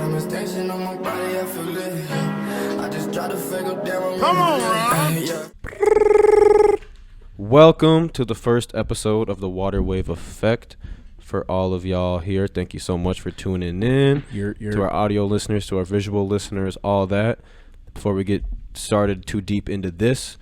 diamond station on my body, I feel lit. I just try to fake up down. Come on, Ron. Yeah. Welcome to the first episode of the Water Wave Effect. For all of y'all here, thank you so much for tuning in. To our audio listeners, to our visual listeners, all that. Before we get started too deep into this,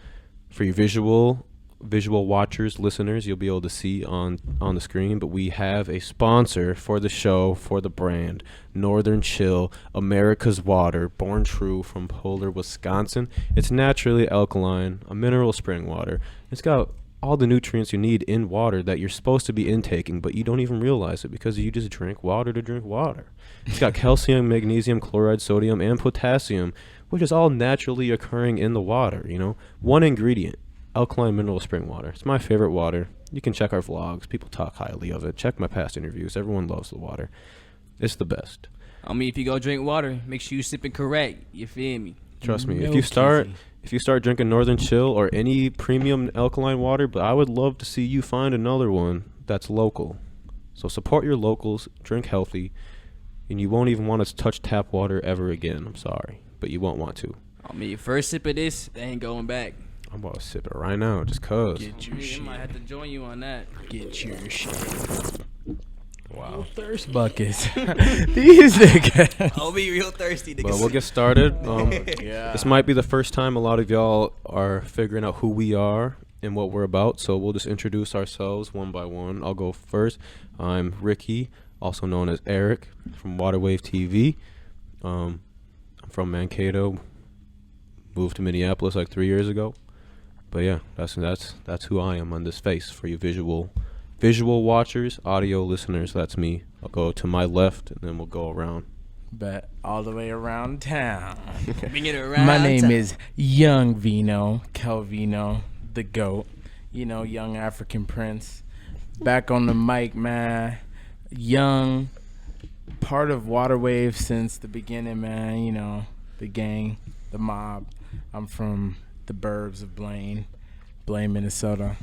for you visual watchers, listeners, you'll be able to see on the screen, but we have a sponsor for the show, for the brand, Northern Chill, America's Water, born true from Polar, Wisconsin. It's naturally alkaline, a mineral spring water. It's got all the nutrients you need in water that you're supposed to be intaking, but you don't even realize it because you just drink water to drink water. It's got calcium, magnesium, chloride, sodium, and potassium, which is all naturally occurring in the water, you know. One ingredient, alkaline mineral spring water. It's my favorite water. You can check our vlogs. People talk highly of it. Check my past interviews. Everyone loves the water. It's the best. I mean, if you go drink water, make sure you sip it correct. You feel me? Trust me. If you start drinking Northern Chill or any premium alkaline water, but I would love to see you find another one that's local. So support your locals, drink healthy, and you won't even want to touch tap water ever again. I'm sorry, but you won't want to. I mean, your first sip of this, they ain't going back. I'm about to sip it right now, just cuz. Get your shit. I might have to join you on that. Get your shit. Wow. Thirst buckets. These niggas. I'll be real thirsty, niggas. Well, we'll get started. Yeah. This might be the first time a lot of y'all are figuring out who we are and what we're about, so we'll just introduce ourselves one by one. I'll go first. I'm Ricky, also known as Eric, from Waterwave TV. I'm from Mankato. Moved to Minneapolis like 3 years ago. But yeah, that's who I am on this face for you visual watchers, audio listeners. That's me. I'll go to my left and then we'll go around. But all the way around town. Bring it around. My name is Young Vino, Calvino, the GOAT. You know, young African prince. Back on the mic, man. Young, part of Waterwave since the beginning, man. You know, the gang, the mob. I'm from the burbs of Blaine, Minnesota.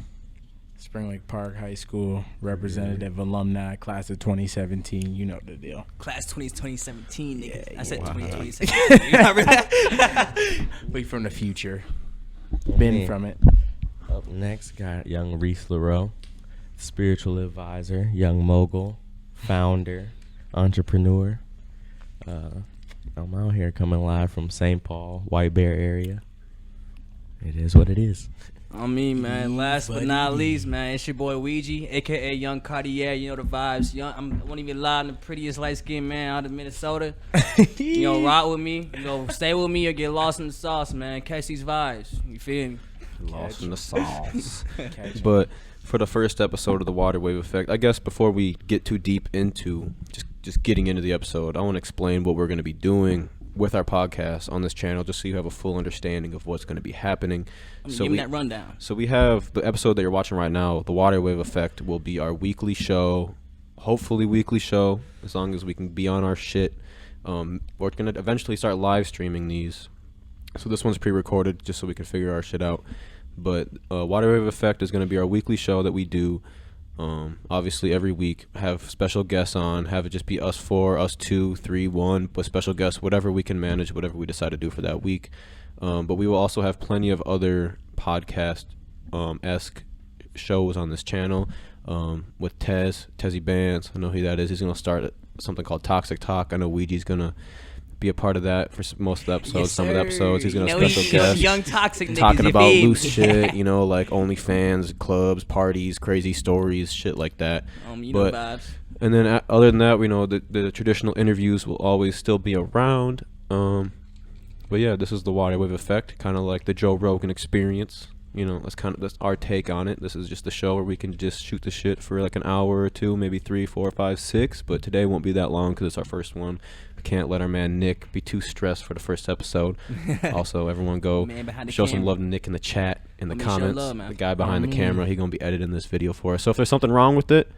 Spring Lake Park High School, representative, alumni, class of 2017. You know the deal. Class 2017, nigga. Yeah, I said yeah. 2017. You remember that? We from the future. Been from it. Up next, got young Reese LaRoe, spiritual advisor, young mogul, founder, entrepreneur. I'm out here coming live from St. Paul, White Bear area. It is what it is. I mean, man, last but not least, man, it's your boy Ouija, a.k.a. Young Cartier. You know the vibes. I won't even lie, I'm the prettiest light-skinned man out of Minnesota. You know, rock with me. You know, stay with me or get lost in the sauce, man. Catch these vibes. You feel me? Lost in the sauce. But for the first episode of the Water Wave Effect, I guess before we get too deep into just getting into the episode, I want to explain what we're going to be doing with our podcast on this channel, just so you have a full understanding of what's going to be happening. Give me that rundown. So we have the episode that you're watching right now, the Water Wave Effect, will be our weekly show, hopefully weekly show, as long as we can be on our shit. We're going to eventually start live streaming these. So this one's pre-recorded just so we can figure our shit out. But Water Wave Effect is going to be our weekly show that we do. Obviously every week, have special guests on, have it just be us 4, us 2, 3, 1, but special guests, whatever we can manage, whatever we decide to do for that week. But we will also have plenty of other podcast-esque shows on this channel with Tezzy Bands. I know who that is. He's going to start something called Toxic Talk. I know Ouija's going to be a part of that for most of the episodes. Yes, some of the episodes he's going to special he's guest young toxic niggas, talking you about feel me? loose shit, you know, like OnlyFans, clubs, parties, crazy stories, shit like that. You But- know vibes. And then other than that, we know the traditional interviews will always still be around. But yeah, this is the Water Wave Effect, kind of like the Joe Rogan experience. You know, that's our take on it. This is just a show where we can just shoot the shit for like an hour or two, maybe 3, 4, 5, 6. But today won't be that long because it's our first one. We can't let our man Nick be too stressed for the first episode. Also, everyone go show some love to Nick in the chat, in the comments. Love, the guy behind the camera, he gonna be editing this video for us. So if there's something wrong with it,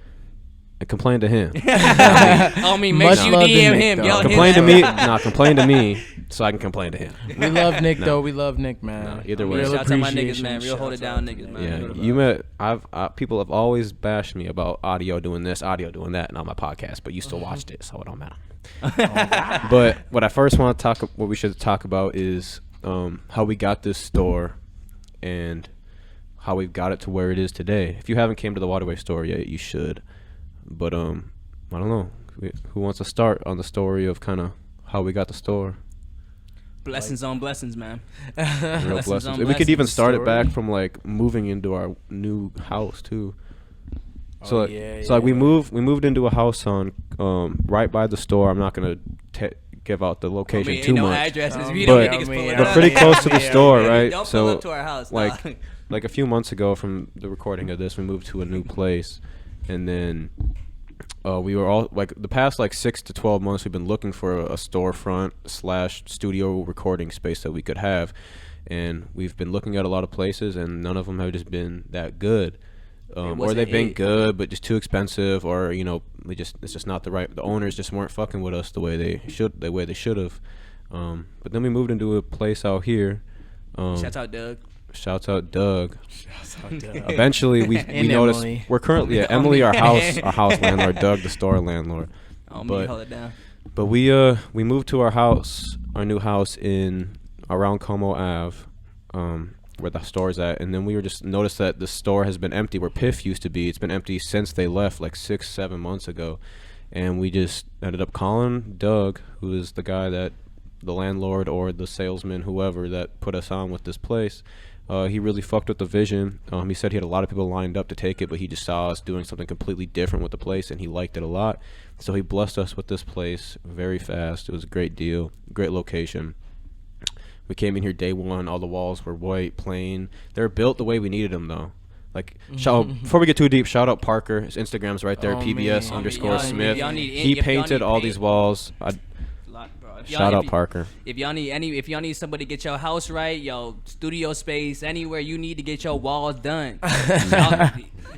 complain to him. I mean, make Much sure you love to DM Nick, him. though. Yell Complain to him. me. Nah, complain to me so I can complain to him. We love Nick, No. though. We love Nick, man. No, either way. Real Shout out to my niggas, appreciation. man. Real hold it down niggas, man. Yeah, you met. People have always bashed me about audio doing this, audio doing that, and on my podcast, but you still watched it, so it don't matter. But what we should talk about is how we got this store and how we've got it to where it is today. If you haven't came to the Waterway store yet, you should. But I don't know. Who wants to start on the story of kind of how we got the store? Blessings on blessings, man. Real blessings. We could even start it back from like moving into our new house too. So we moved into a house on right by the store. I'm not gonna give out the location too much. Addresses. But pretty close to the store, right? Don't pull up to our house. Like a few months ago from the recording of this, we moved to a new place, and then we were all like the past like 6 to 12 months we've been looking for a storefront / studio recording space that we could have, and we've been looking at a lot of places, and none of them have just been that good. Or they've been good but just too expensive, or it's just not the owners just weren't fucking with us the way they should have. But then we moved into a place out here. Shouts out Doug. Eventually we noticed Emily. We're currently Emily, our house landlord, Doug the store landlord. Hold it down. But we moved to our new house in around Como Ave, where the store's at, and then we were just noticed that the store has been empty where Piff used to be. It's been empty since they left like 6-7 months ago, and we just ended up calling Doug, who is the guy that the landlord or the salesman, whoever that put us on with this place. He really fucked with the vision. He said he had a lot of people lined up to take it, but he just saw us doing something completely different with the place, and he liked it a lot. So he blessed us with this place very fast. It was a great deal, great location. We came in here day one. All the walls were white, plain. They were built the way we needed them, though. Like, before we get too deep, shout out Parker. His Instagram's right there, PBS_Smith. He painted all these walls. Shout out Parker. If y'all need somebody to get your house right, studio space, anywhere you need to get your walls done.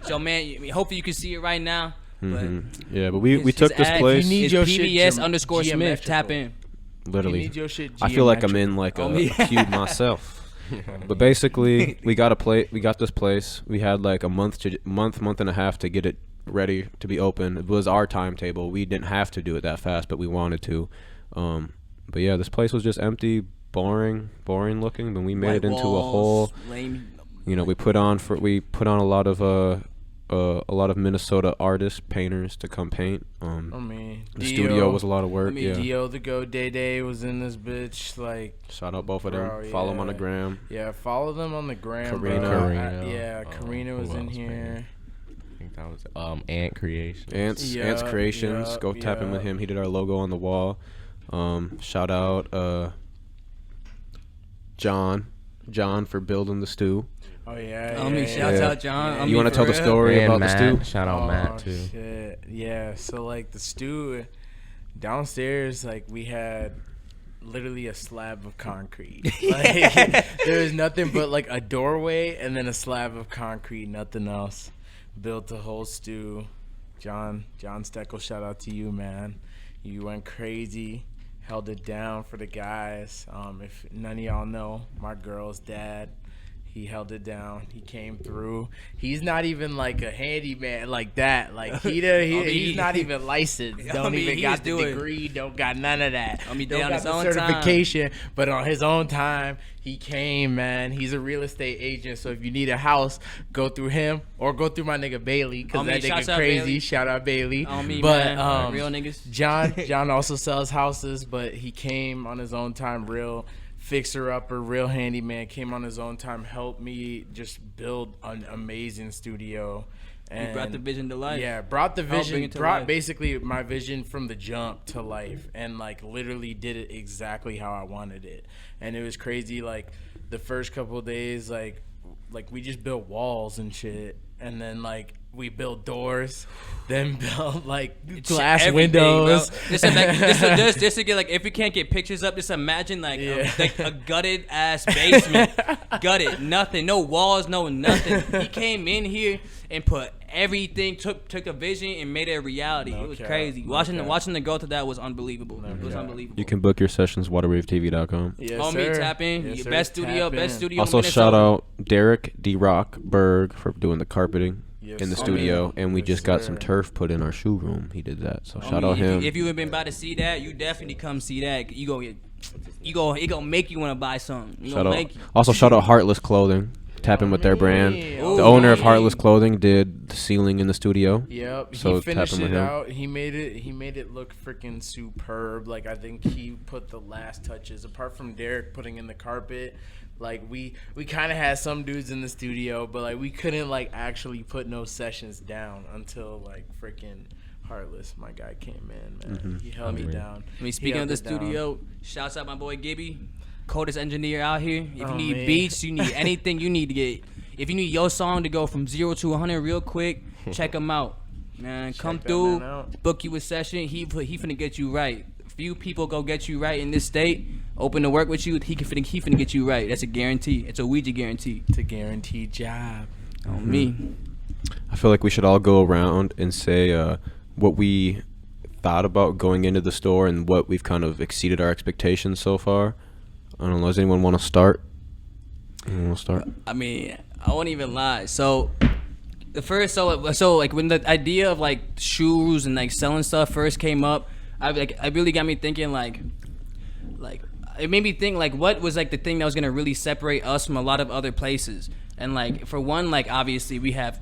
So man, hopefully you can see it right now. But we took this place. It's PBS_Smith. Tap in. Literally, I feel like I'm in like a cube myself. But basically, we got this place. We had like a month and a half to get it ready to be open. It was our timetable. We didn't have to do it that fast, but we wanted to. But yeah, this place was just empty, boring looking. Then we made it into a whole. Lame. We put on a lot of Minnesota artists, painters to come paint. The studio was a lot of work. Dio the Go Day was in this bitch. Like, shout out both of them. Follow them on the gram. Yeah, follow them on the gram. Karina was in here. I think that was Ant Creations. Ant's Creations. Go tap in with him. He did our logo on the wall. Shout out John for building the stew. Oh yeah. Shouts out John. You want to tell the story about Matt, the stew? Shout out Matt too. Shit. Yeah. So like the stew downstairs, like we had literally a slab of concrete. Like there was nothing but like a doorway and then a slab of concrete, nothing else. Built the whole stew. John Steckel, shout out to you, man. You went crazy. Held it down for the guys. If none of y'all know, my girl's dad, he held it down. He came through. He's not even like a handyman like that. Like he's not even licensed. Don't even got the degree. Don't got none of that. Don't got the certification. But on his own time, he came, man. He's a real estate agent. So if you need a house, go through him or go through my nigga Bailey, because that nigga crazy. Shout out Bailey. But real niggas. John also sells houses, but he came on his own time. Real fixer-upper, real handyman, came on his own time, helped me just build an amazing studio. And he brought the vision to life. Yeah, brought basically my vision from the jump to life, and like literally did it exactly how I wanted it. And it was crazy. Like the first couple of days, like we just built walls and shit, and then like we built doors, then built like glass windows. Just to get like, if we can't get pictures up, just imagine like a gutted ass basement, gutted, nothing, no walls, no nothing. He came in here and put everything, took a vision and made it a reality. It was crazy. Watching the growth of that was unbelievable. It was unbelievable. You can book your sessions waterwavetv.com. Yes, me, tap in. Best studio. Also shout out Derek D. Rock Berg for doing the carpeting. in the studio, and we just got some turf put in our shoe room. He did that, so shout out him. If you have been by to see that, you definitely come see that. It gonna make you want to buy something. Shout out Heartless Clothing. Tap in with their brand. Ooh, the owner of Heartless Clothing did the ceiling in the studio. Yep, so he finished it him. out. He made it look freaking superb. Like, I think he put the last touches. Apart from Derek putting in the carpet, like we kind of had some dudes in the studio, but like we couldn't like actually put no sessions down until like freaking Heartless, my guy, came in, man. Mm-hmm. He held me down. I mean, speaking of the studio, shouts out my boy Gibby, coldest engineer out here. If you need beats, you need anything, you need to get. If you need your song to go from 0 to 100 real quick, check him out, man. Come through, book you a session. He finna get you right. Few people go get you right in this state. Open to work with you. He finna get you right. That's a guarantee. It's a Ouija guarantee. It's a guaranteed job. On me. I feel like we should all go around and say what we thought about going into the store and what we've kind of exceeded our expectations so far. I don't know. Does anyone want to start? I mean, I won't even lie. So the first, so like when the idea of like shoes and like selling stuff first came up, I really got me thinking like it made me think like what was like the thing that was gonna really separate us from a lot of other places. And like for one, like obviously we have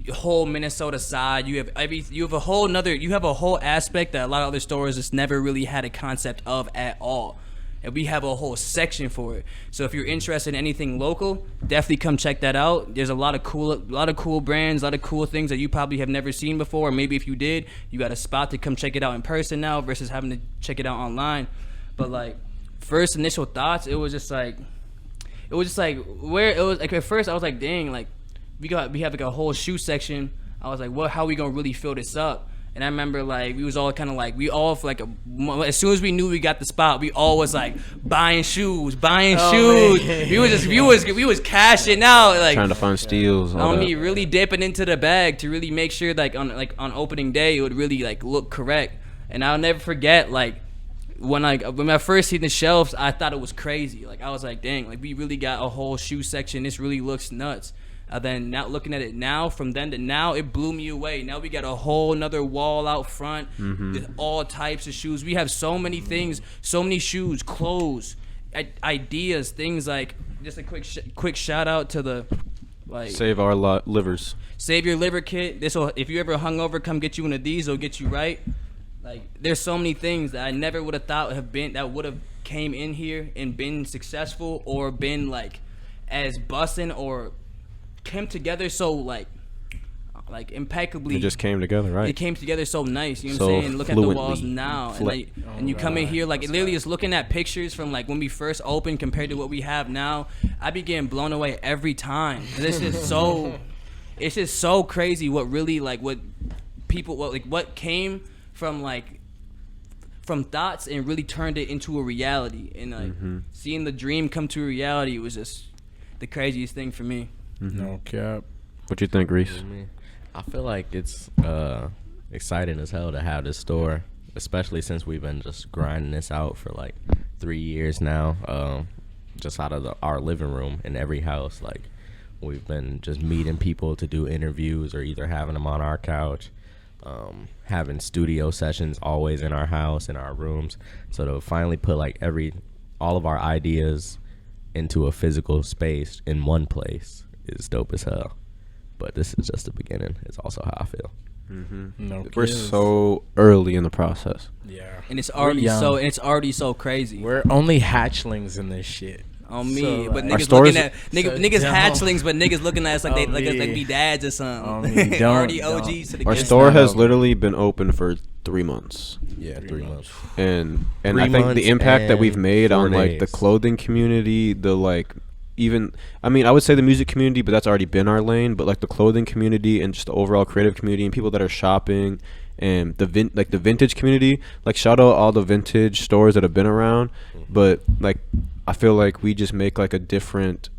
the whole Minnesota side. You have a whole aspect that a lot of other stores just never really had a concept of at all. And we have a whole section for it. So if you're interested in anything local, definitely come check that out. There's a lot of cool brands, a lot of cool things that you probably have never seen before. Or maybe if you did, you got a spot to come check it out in person now versus having to check it out online. But like first initial thoughts, it was just like where it was like at first I was like, dang, like we have like a whole shoe section. I was like, how we gonna really fill this up? And I remember like we was all kind of like as soon as we knew we got the spot, we all was like buying shoes. Man. We was cashing out, like trying to find steals. Me really dipping into the bag to really make sure on opening day it would really like look correct. And I'll never forget like when I first seen the shelves, I thought it was crazy. Like I was like, dang, like we really got a whole shoe section. This really looks nuts. Then now looking at it now, from then to now, it blew me away. Now we got a whole nother wall out front with all types of shoes. We have so many things, so many shoes, clothes, ideas, things like just a quick shout out to the like Save Our Livers. Save Your Liver kit. If you ever hungover, come get you one of these. It'll get you right. Like there's so many things that I never would have thought would have came in here and been successful or been like as bussin' or came together so like impeccably. It just came together, right? It came together so nice. You know what I'm saying? Look at the walls now, and you come in here like it literally is looking at pictures from like when we first opened compared to what we have now. I be getting blown away every time. It's just so crazy what really like what came from thoughts and really turned it into a reality. And like seeing the dream come to a reality was just the craziest thing for me. No cap. What you think, Reese? I feel like it's exciting as hell to have this store, especially since we've been just grinding this out for like 3 years now, just out of our living room in every house. Like we've been just meeting people to do interviews or either having them on our couch, having studio sessions always in our house, in our rooms. So to finally put like all of our ideas into a physical space in one place is dope as hell. But this is just the beginning. It's also how I feel. No, we're so early in the process. Yeah, and it's already so crazy. We're only hatchlings in this shit. On me, so, but like, niggas looking at niggas hatchlings, but niggas looking at us like they be dads or something. Already OGs to the Our store has literally been open for 3 months. Yeah, 3 months. And I think the impact that we've made on like the clothing community, the like even I would say the music community, but that's already been our lane. But like the clothing community and just the overall creative community and people that are shopping and the vintage community. Like shout out all the vintage stores that have been around, but like I feel like we just make like a different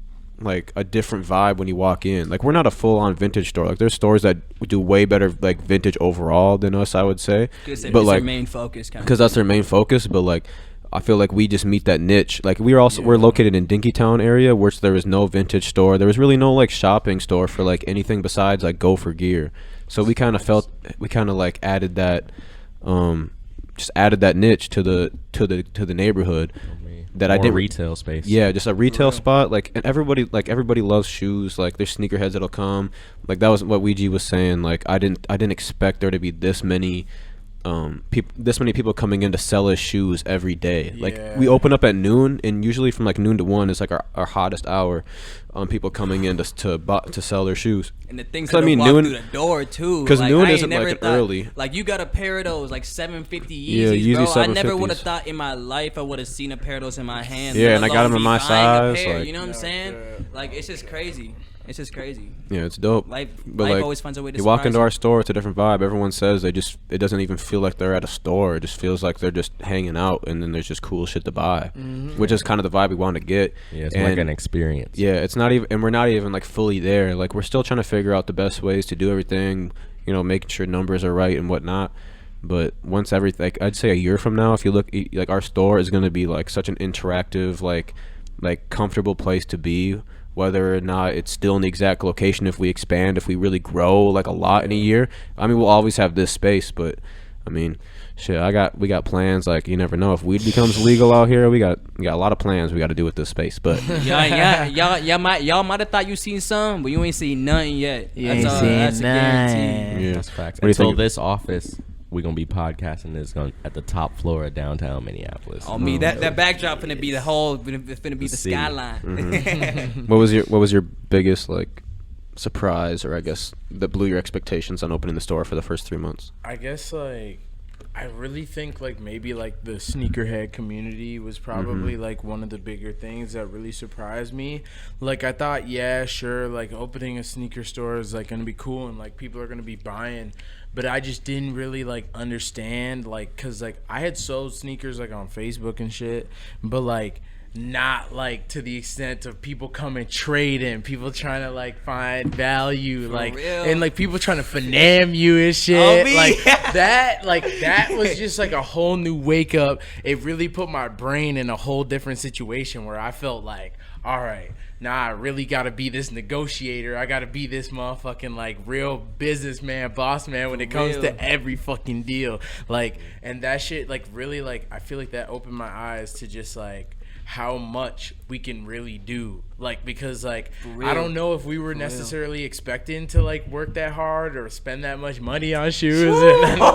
vibe when you walk in. Like we're not a full on vintage store. Like there's stores that do way better like vintage overall than us, I would say. But like their main focus, because that's their main focus. But like I feel like we just meet that niche. Like we're located in Dinkytown area, which there was no vintage store. There was really no like shopping store for like anything besides like Gopher gear. So we kind of like added that, just added that niche to the neighborhood. That I did retail space. Yeah, just a retail spot. Like, and everybody loves shoes. Like, there's sneakerheads that'll come. Like, that was what Ouija was saying. Like, I didn't expect there to be this many people coming in to sell us shoes every day. Like, we open up at noon, and usually from like noon to 1 is like our hottest hour. People coming in to sell their shoes. And the things that walk through the door too. Because like, noon isn't like an early. Like you got a pair of those like 750 Yeezys, yeah, Yeezy bro. 750s. I never would have thought in my life I would have seen a pair of those in my hands. Yeah, and I got them in my size. Like, you know what I'm saying? Like it's just crazy. It's just crazy. Yeah, it's dope. Life like, always finds a way to you walk into you. our store, it's a different vibe. Everyone says it doesn't even feel like they're at a store. It just feels like they're just hanging out, and then there's just cool shit to buy, which is kind of the vibe we want to get. Yeah, it's like an experience. Yeah, it's not even, and we're not even like fully there. Like we're still trying to figure out the best ways to do everything. You know, making sure numbers are right and whatnot. But once everything, like, I'd say a year from now, if you look, like our store is going to be like such an interactive, like comfortable place to be. Whether or not it's still in the exact location, if we expand, if we really grow like a lot in a year, I mean, we'll always have this space. But I mean, shit, we got plans. Like, you never know if weed becomes legal out here. We got a lot of plans we got to do with this space. But y'all might have thought you seen some, but you ain't seen nothing yet. That's a guarantee. Yeah, that's facts. What do you Until think? This office, we're gonna be podcasting this at the top floor of downtown Minneapolis. Oh, me, that backdrop finna be the skyline. Mm-hmm. What was your biggest like surprise, or I guess that blew your expectations on opening the store for the first 3 months? I guess like I really think like maybe like the sneakerhead community was probably like one of the bigger things that really surprised me. Like I thought, yeah, sure, like opening a sneaker store is like gonna be cool and like people are gonna be buying, but I just didn't really like understand, like, cause like I had sold sneakers like on Facebook and shit, but like not like to the extent of people coming trading, people trying to like find value, For like real? and like people trying to finam you and shit. Oh, like that was just like a whole new wake up. It really put my brain in a whole different situation where I felt like, all right, now I really gotta be this negotiator. I gotta be this motherfucking like real businessman, boss man when it comes to every fucking deal. Like, and that shit like really like I feel like that opened my eyes to just like how much we can really do, like, because like I don't know if we were necessarily expecting to like work that hard or spend that much money on shoes and but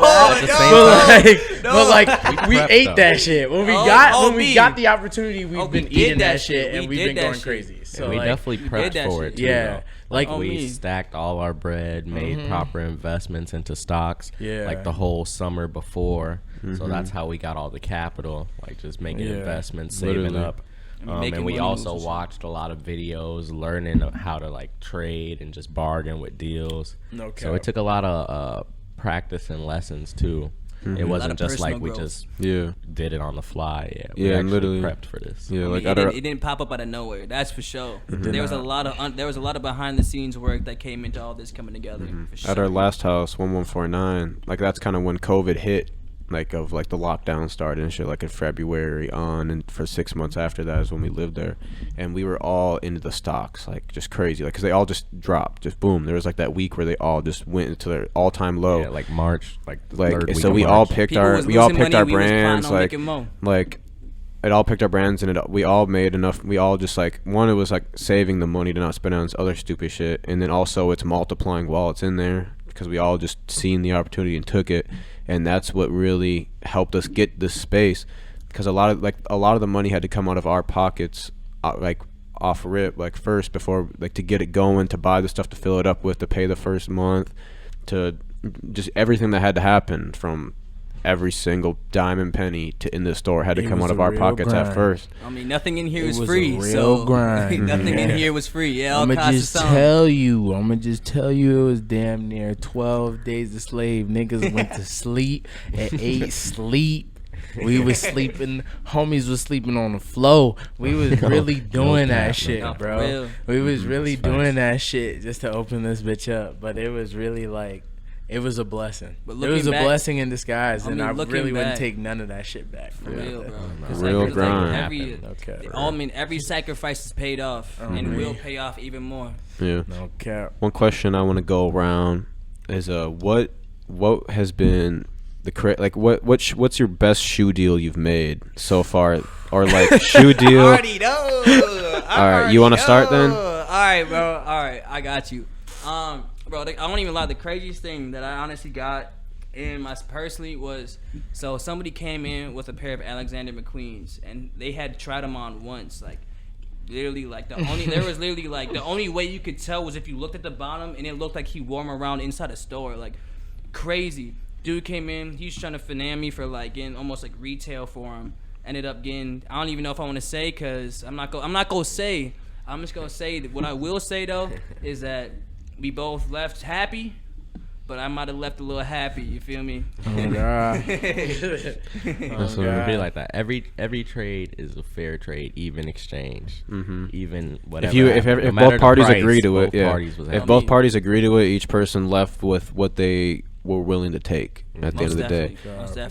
like we ate that shit when we got the opportunity. We've been eating that shit and we've been going crazy. So we like, definitely prepped for it too. Yeah. Like we stacked all our bread, made proper investments into stocks, like the whole summer before. So that's how we got all the capital, like just making investments, saving up. And we also watched a lot of videos, learning how to like trade and just bargain with deals. So it took a lot of practice and lessons too. It wasn't just like we just did it on the fly. We actually literally prepped for this. Yeah, like it didn't pop up out of nowhere. That's for sure. There was a lot of behind the scenes work that came into all this coming together. For sure. At our last house, 1149, like that's kind of when COVID hit. Like of like the lockdown started and shit, like in February on, and for 6 months after that is when we lived there, and we were all into the stocks, like just crazy, like because they all just dropped, just boom. There was like that week where they all just went into their all-time low. Yeah, like March, like so we all picked our brands, like it all picked our brands, and we all made enough. We all just like one, it was like saving the money to not spend on other stupid shit, and then also it's multiplying while it's in there because we all just seen the opportunity and took it. And that's what really helped us get this space, because a lot of the money had to come out of our pockets, like off rip, like first before like to get it going, to buy the stuff to fill it up with, to pay the first month, to just everything that had to happen, from every single dime and penny to in the store had to come out of our pockets at first. I mean, nothing in here is free, so nothing in here was free. Yeah, I'ma just tell you, it was damn near 12 days a slave. Niggas went to sleep at 8 sleep. We was sleeping, homies was sleeping on the floor. We was really doing that shit, bro. We was really doing that shit just to open this bitch up. But it was really like, it was a blessing. But It was a back, blessing in disguise, and I really wouldn't back, take none of that shit back. For real, bro. Real Like, grind. every sacrifice is paid off, and will pay off even more. Yeah. No cap. One question I want to go around is what has been what's your best shoe deal you've made so far, or like shoe deal? I already know. All right, you want to start then? All right, bro. All right, I got you. Bro, I won't even lie. The craziest thing that I honestly got in my personally was, so somebody came in with a pair of Alexander McQueens, and they had tried them on once, like literally, like the only way you could tell was if you looked at the bottom and it looked like he wore them around inside a store, like crazy. Dude came in, he was trying to finesse me for like getting almost like retail for him. Ended up getting, I don't even know if I want to say, cause I'm not gonna say. I'm just gonna say that what I will say though is that we both left happy, but I might have left a little happy. You feel me? Oh God. That's what it be like that. Every trade is a fair trade, even exchange, even whatever. If both parties agree to it, yeah. If both parties agree to it, each person left with what they were willing to take at the end of the day.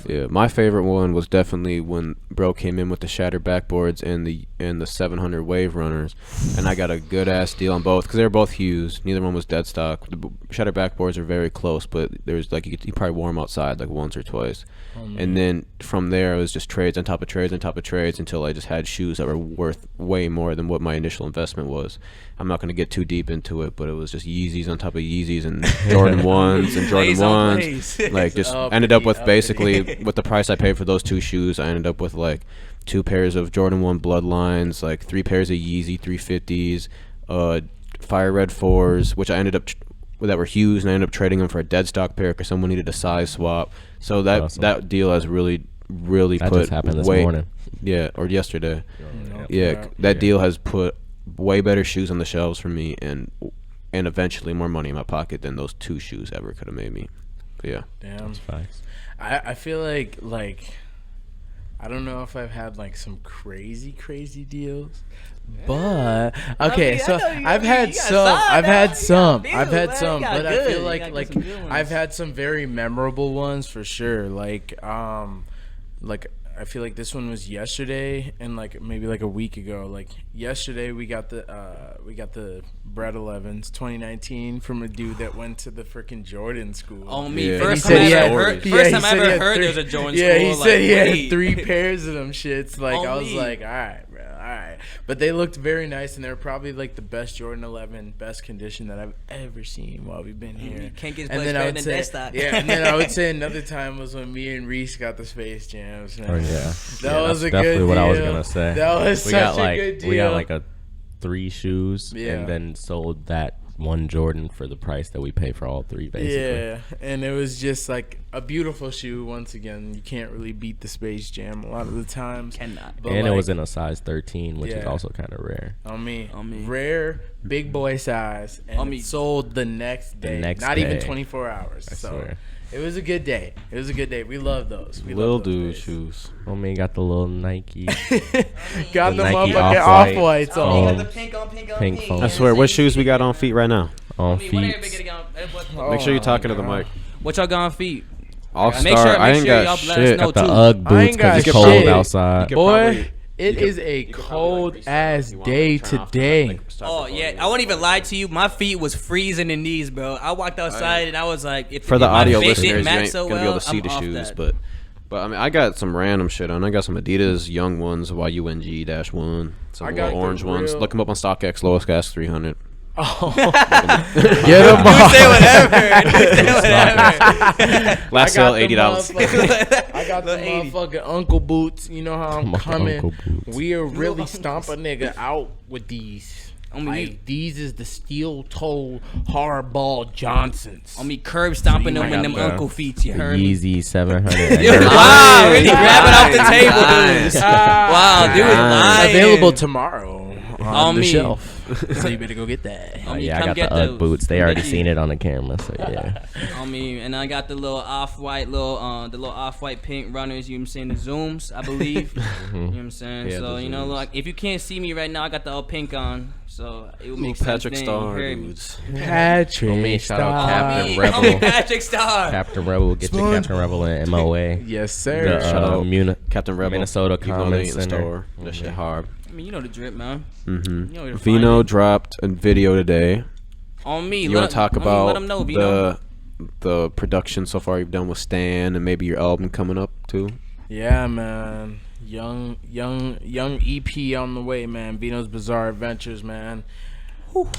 Yeah, my favorite one was definitely when bro came in with the shattered backboards and the 700 wave runners, and I got a good ass deal on both because they were both hues. Neither one was dead stock. The shattered backboards are very close, but there's like you probably wore them outside like once or twice, and then from there it was just trades on top of trades on top of trades until I just had shoes that were worth way more than what my initial investment was. I'm not going to get too deep into it, but it was just Yeezys on top of Yeezys and Jordan 1s and Jordan 1s. Like, just ended up with basically, with the price I paid for those two shoes, I ended up with like 2 pairs of Jordan 1 Bloodlines, like 3 pairs of Yeezy 350s, Fire Red 4s, which I ended up, that were hues, and I ended up trading them for a dead stock pair because someone needed a size swap. So that deal has really that put just happened this morning. Yeah, or yesterday. That deal has put way better shoes on the shelves for me, and eventually more money in my pocket than those 2 shoes ever could have made me. But yeah. Damn. I feel like I don't know if I've had like some crazy deals, but okay. I've had some, but I feel like I've had some very memorable ones for sure. Like I feel like this one was yesterday, and like maybe like a week ago. Like yesterday, we got the Brett 11s 2019 from a dude that went to the freaking Jordan school. Oh me, first time I ever heard there was a Jordan school. Yeah, he said he had 3 pairs of them shits. Like I was like, all right, bro, all right. But they looked very nice, and they were probably like the best Jordan 11, best condition that I've ever seen while we've been here. You can't get better than desktop. Yeah, and then I would say another time was when me and Reese got the Space Jams. Man. Oh yeah, that was a definitely good deal. What I was gonna say. That was we such got a good deal. We got like 3 shoes, and then sold that one Jordan for the price that we pay for all 3, basically. Yeah, and it was just like a beautiful shoe. Once again, you can't really beat the Space Jam a lot of the times. Cannot. But And like, it was in a size 13, which is also kind of rare. On me. Rare, big boy size, and it sold the next day. Not even 24 hours. I swear. It was a good day. We love those. Little dude shoes. Homie got the little Nike. Got the Nike motherfucking Off-Whites on. Got the pink foam. I swear, what shoes we got on feet right now? On feet. Make sure you're talking to the mic. What y'all got on feet? All-Star, I ain't got shit. Got the UGG boots because it's cold outside. Boy, it is a cold ass day today. Oh yeah, I won't even lie to you. My feet was freezing in these, bro. I walked outside and I was like, if for the audio listeners, you ain't ain't gonna be able to see the shoes, but I mean, I got some random shit on. I got some Adidas Young Ones, YUNG-1, some little orange ones. Look them up on StockX, lowest gas 300. Oh. Get them off. Say whatever. Last sale $80. I got the motherfucking Uncle Boots. You know how I'm coming. We are really stomp a nigga out with these. Like, these is the steel toe hardball Johnsons. On me curb stomping them with them Uncle feet. You heard me? Yeezy 700. Wow, really grab it off the table, dude. Wow, dude, lying. Available tomorrow on the me. shelf. So you better go get that. Oh, me, yeah, I come got get the UGG those. boots. They Come already get seen these. it on the camera, so yeah. On me, and I got the little off-white, the little off-white pink runners. You know what I'm saying? The Zooms, I believe. You know what I'm saying? Yeah, So the you know, Zooms. like if you can't see me right now, I got the all pink on. So it would make sense. Patrick then, Star you heard me. dudes. Patrick. Homie, shout out Star. Captain Me, Rebel. homie Patrick Star. Captain Rebel, get your Captain Rebel in MOA. Yes, The sir. Shout out Captain Rebel. Minnesota You can go Commons in the Center. store. That shit hard. I mean, you know the drip, man. Mm-hmm. You know where to find Vino it. dropped a video today. On me. You want to talk let about them know, Vino. the production so far you've done with Stan and maybe your album coming up too? Yeah, man. Young EP on the way, man. Vino's Bizarre Adventures, man.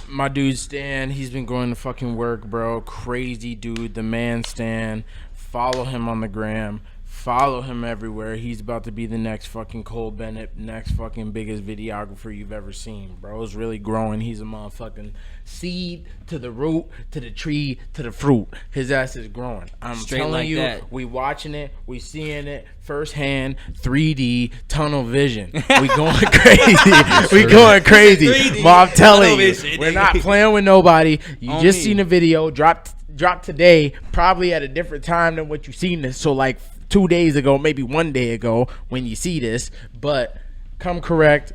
My dude Stan, he's been going to fucking work, bro. Crazy dude, the man Stan. Follow him on the gram. Follow him everywhere. He's about to be the next fucking Cole Bennett, next fucking biggest videographer you've ever seen. Bro's really growing. He's a motherfucking seed to the root, to the tree, to the fruit. His ass is growing. I'm Straight telling like you, that. we watching it, we seeing it firsthand, 3D, tunnel vision. We going crazy. We going crazy. 3D, But I'm telling tunnel you, vision. we're not playing with nobody. You On just me. seen a video, dropped today, probably at a different time than what you seen this. So like 2 days ago, maybe 1 day ago when you see this, but come correct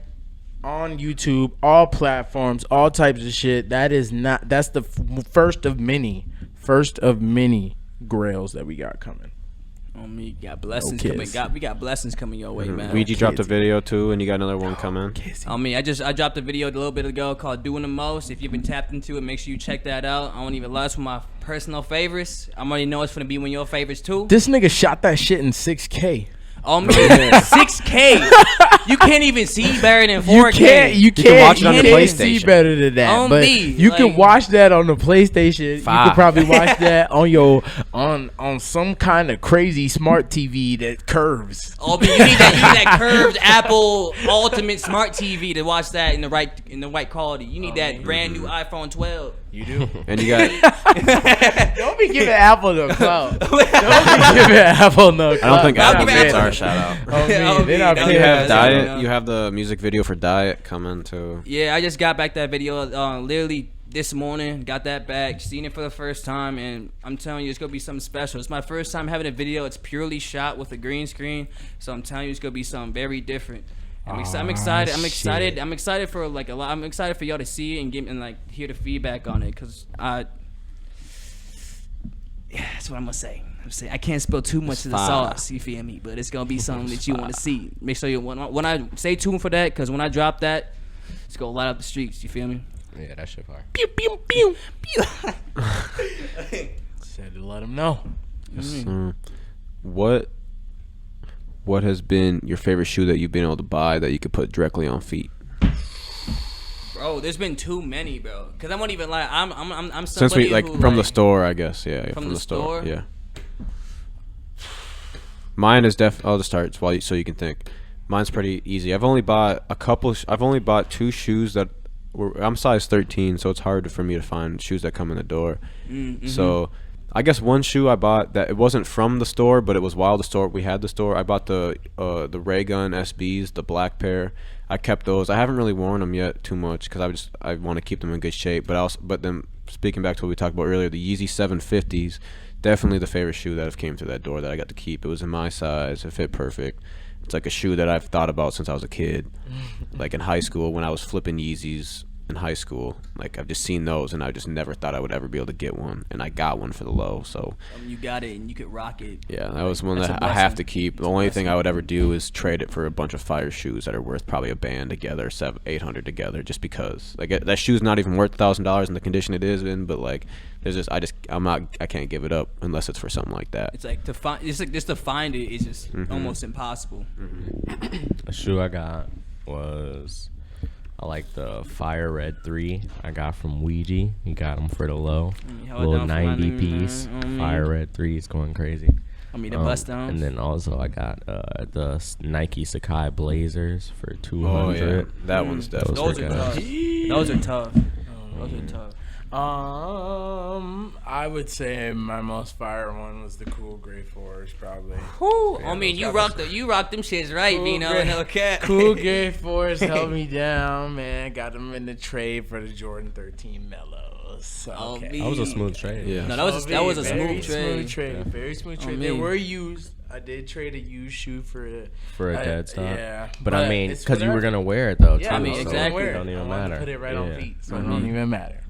on YouTube, all platforms, all types of shit. That's the first of many grails that we got coming. On me. Got blessings No coming. kiss. We got blessings coming your way, man. Ouija dropped a kids. video too, and you got another one coming. On me. I dropped a video a little bit ago called "Doing the Most." If you've been tapped into it, make sure you check that out. I won't even lie, it's one of my personal favorites. I already know it's gonna be one of your favorites too. This nigga shot that shit in 6K. On me, 6K. You can't even see better than 4K. You can can't watch it on the see PlayStation. better than that. On but me, you can like- watch that on the PlayStation. You 5. could probably watch that on your on some kind of crazy smart TV that curves. Oh, but you need that curved Apple Ultimate Smart TV to watch that in the right quality. You need that brand new iPhone 12. You do. And you got. Don't be giving Apple no clout. Don't be giving Apple no clout. I don't think I'll Apple give gets Apple- our shout out. Oh, man, Oh, they me. not And And paying you have us. Diet. no. You have the music video for Diet coming too. Yeah, I just got back that video literally this morning. Got that back, seen it for the first time, and I'm telling you, it's gonna be something special. It's my first time having a video. It's purely shot with a green screen, so I'm telling you, it's gonna be something very different. I'm excited. I'm excited. I'm excited for like a lot. I'm excited for y'all to see it and give and like hear the feedback on it, cause yeah, that's what I'm gonna say. I can't spill too much of the fire. sauce, you feel me? But it's gonna be something that you want to see. Make sure you when I stay tuned for that, cause when I drop that, it's gonna light up the streets. You feel me? Yeah, that shit fire. Pew, pew, pew, pew. Said to let him know. Yes, sir. What has been your favorite shoe that you've been able to buy that you could put directly on feet? Bro, there's been too many, bro. Cause I won't even lie. I'm somebody Since we like who, from the store, I guess. Yeah, From the store? Yeah. Mine is I'll just start so you can think. Mine's pretty easy. I've only bought I've only bought 2 shoes that I'm size 13, so it's hard for me to find shoes that come in the door. Mm-hmm. So I guess one shoe I bought that it wasn't from the store, but it was while we had the store. I bought the Ray Gun SBs, the black pair. I kept those. I haven't really worn them yet too much because I want to keep them in good shape. But then speaking back to what we talked about earlier, the Yeezy 750s, definitely the favorite shoe that have came through that door that I got to keep. It was in my size. It fit perfect. It's like a shoe that I've thought about since I was a kid. Like in high school when I was flipping Yeezys in high school, like I've just seen those and I just never thought I would ever be able to get one, and I got one for the low. So You got it and you could rock it. yeah, that was one That's that a I have blessing. to keep. The only thing I would ever do is trade it for a bunch of fire shoes that are worth probably a band together, $800 together, just because like that shoe's not even worth $1,000 in the condition it is in. But like, there's just I can't give it up unless it's for something like that. It's like just to find it is just almost impossible. A shoe I got was I like the Fire Red 3 I got from Ouija. He got them for the low. hold it Little down for my 90 nigga, piece. man. Fire Red 3 is going crazy. I mean the bust downs. And then also I got the Nike Sakai Blazers for $200. Oh yeah, that one's definitely Those are good. tough. Those are tough. Those are tough. I would say my most fire one was the cool Gray Forest, probably. Whew. I mean, you rocked them shits right, Cool Vino. Gray- No cap. Cool Gray Forest held me down, man. Got them in the trade for the Jordan 13 Mellows. Okay. That was a smooth trade. Yeah. No, that was a Very smooth trade. Yeah. Very smooth trade. I They mean- were used. I did trade a used shoe for a dead stock. Yeah, But I mean, it's because you were whatever. gonna wear it though. Yeah, too, I mean, so exactly. It don't even I wanted matter. to put it right on Yeah. feet, so it don't even matter.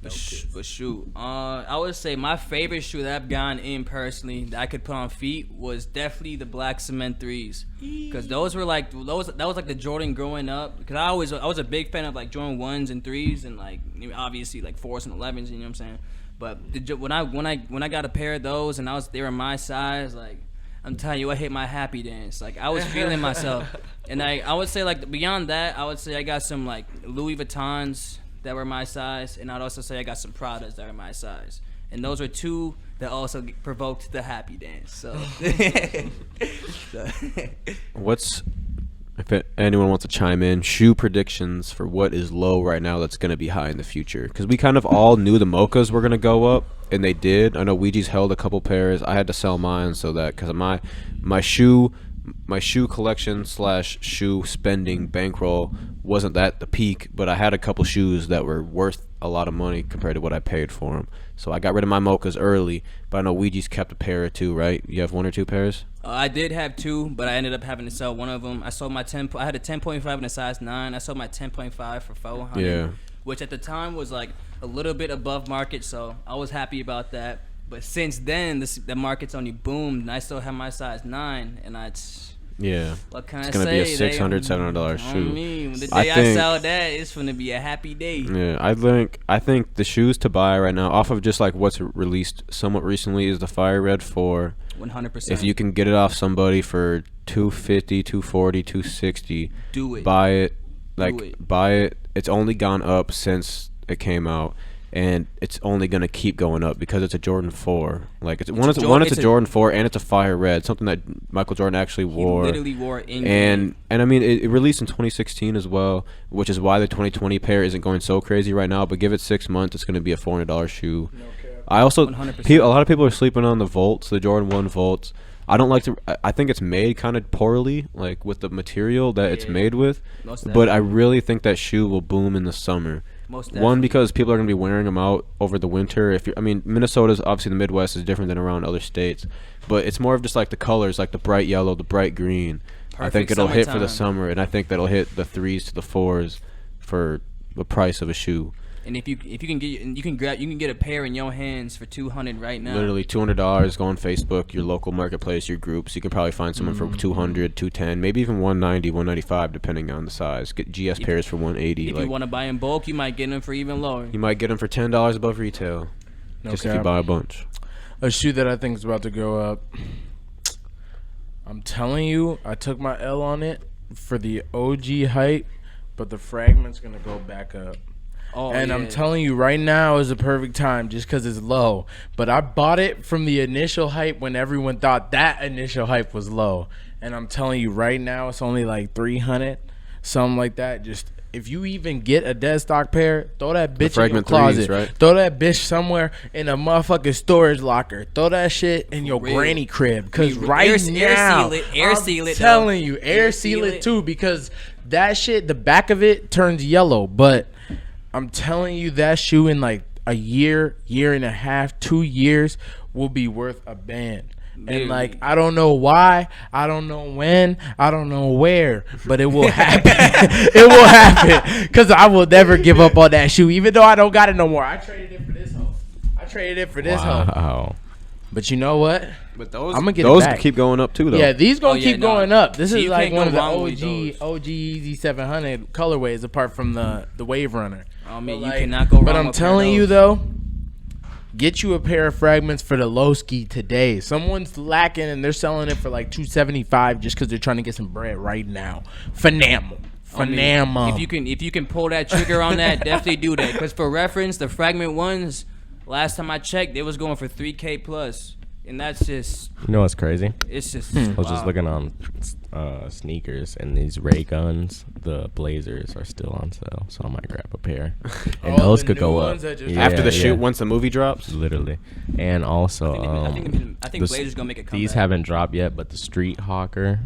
But shoot, I would say my favorite shoe that I've gotten in personally that I could put on feet was definitely the black cement threes, because that was like the Jordan growing up. Because I was a big fan of like Jordan 1s and 3s and like obviously like 4s and 11s. You know what I'm saying? But when I got a pair of those and they were my size, like I'm telling you, I hit my happy dance. Like I was feeling myself, and I would say like beyond that, I would say I got some like Louis Vuittons that were my size, and I'd also say I got some Pradas that are my size, and those were two that also provoked the happy dance. So, If anyone wants to chime in, shoe predictions for what is low right now that's going to be high in the future. Because we kind of all knew the Mochas were going to go up, and they did. I know Ouija's held a couple pairs. I had to sell mine so that because my shoe collection / shoe spending bankroll wasn't at the peak, but I had a couple shoes that were worth a lot of money compared to what I paid for them. So I got rid of my Mochas early, but I know Ouija's kept a pair or two, right? You have 1 or 2 pairs? I did have 2, but I ended up having to sell one of them. I sold my 10. I had a 10.5 and a size 9. I sold my 10.5 for $400. Yeah. Which at the time was like a little bit above market, so I was happy about that. But since then, the market's only boomed, and I still have my size 9, and Yeah. what can It's I going to say? be a $600, $700 shoe. Me, the day I I think- sell that, it's going to be a happy day. Yeah, I think the shoes to buy right now, off of just like what's released somewhat recently, is the Fire Red 4. 100%. If you can get it off somebody for $250, $240, $260, do it. buy it. Like, Do it. buy it. It's only gone up since it came out, and it's only gonna keep going up because it's a Jordan 4. Like it's a Jordan 4, and it's a Fire Red, something that Michael Jordan actually He wore. literally wore it in And I mean, it released in 2016 as well, which is why the 2020 pair isn't going so crazy right now. But give it 6 months, it's gonna be a $400 shoe. I also 100%. a lot of people are sleeping on the Volts, the Jordan 1 Volts. I don't like to. I think it's made kind of poorly, like with the material that it's made with. Most But I definitely. really think that shoe will boom in the summer. Most One, definitely. because people are going to be wearing them out over the winter. Minnesota's obviously, the Midwest is different than around other states, but it's more of just like the colors, like the bright yellow, the bright green. I think Perfect it'll hit for the summertime. summer, and I think that'll hit the 3s to the 4s for the price of a shoe. And if you can get a pair in your hands for $200 right now. Literally $200. Go on Facebook, your local marketplace, your groups. You can probably find someone for $200, $210, maybe even $190, $195, depending on the size. Get GS pairs for $180. If you want to buy in bulk, you might get them for even lower. You might get them for $10 above retail, just if you cap. buy a bunch. A shoe that I think is about to go up. I'm telling you, I took my L on it for the OG hype, but the fragment's gonna go back up. Oh, And yeah. I'm telling you, right now is a perfect time just because it's low. But I bought it from the initial hype when everyone thought that initial hype was low. And I'm telling you, right now it's only like 300, something like that. Just if you even get a dead stock pair, throw that bitch in your Fragment closet. threes, right? Throw that bitch somewhere in a motherfucking storage locker. Throw that shit in your real. granny crib. Because Air- right air now, seal it, air I'm seal it, telling though. you, air seal it too. Because that shit, the back of it turns yellow. But I'm telling you, that shoe in like a year, year and a half, 2 years will be worth a band. And like, I don't know why, I don't know when, I don't know where, but it will happen. It will happen because I will never give up on that shoe, even though I don't got it no more. I traded it for this hoe. I traded it for this hoe. Wow. But you know what? But those, I'ma get it those back. keep going up too, though. Yeah, these gonna Oh, yeah, keep no. going up. This So is you like can't one of go the wrong with those. OG Easy 700 colorways, apart from the Wave Runner. I mean, But you like- cannot go wrong. But I'm with a pair of telling you those. though, get you a pair of fragments for the low ski today. Someone's lacking and they're selling it for like $275 just because they're trying to get some bread right now. Phenomenal. I mean, Phenomenal. if you can pull that trigger on that, definitely do that. Because for reference, the fragment ones, last time I checked, they was going for $3K plus. And that's just, You know what's crazy? it's just. I was just wow. looking on sneakers, and these Ray Guns, the Blazers, are still on sale. So I might grab a pair, and those the could new go up ones that just- After the yeah. shoot, once the movie drops. Literally, and also I think Blazers gonna make a comeback. these haven't dropped yet, but the Street Hawker,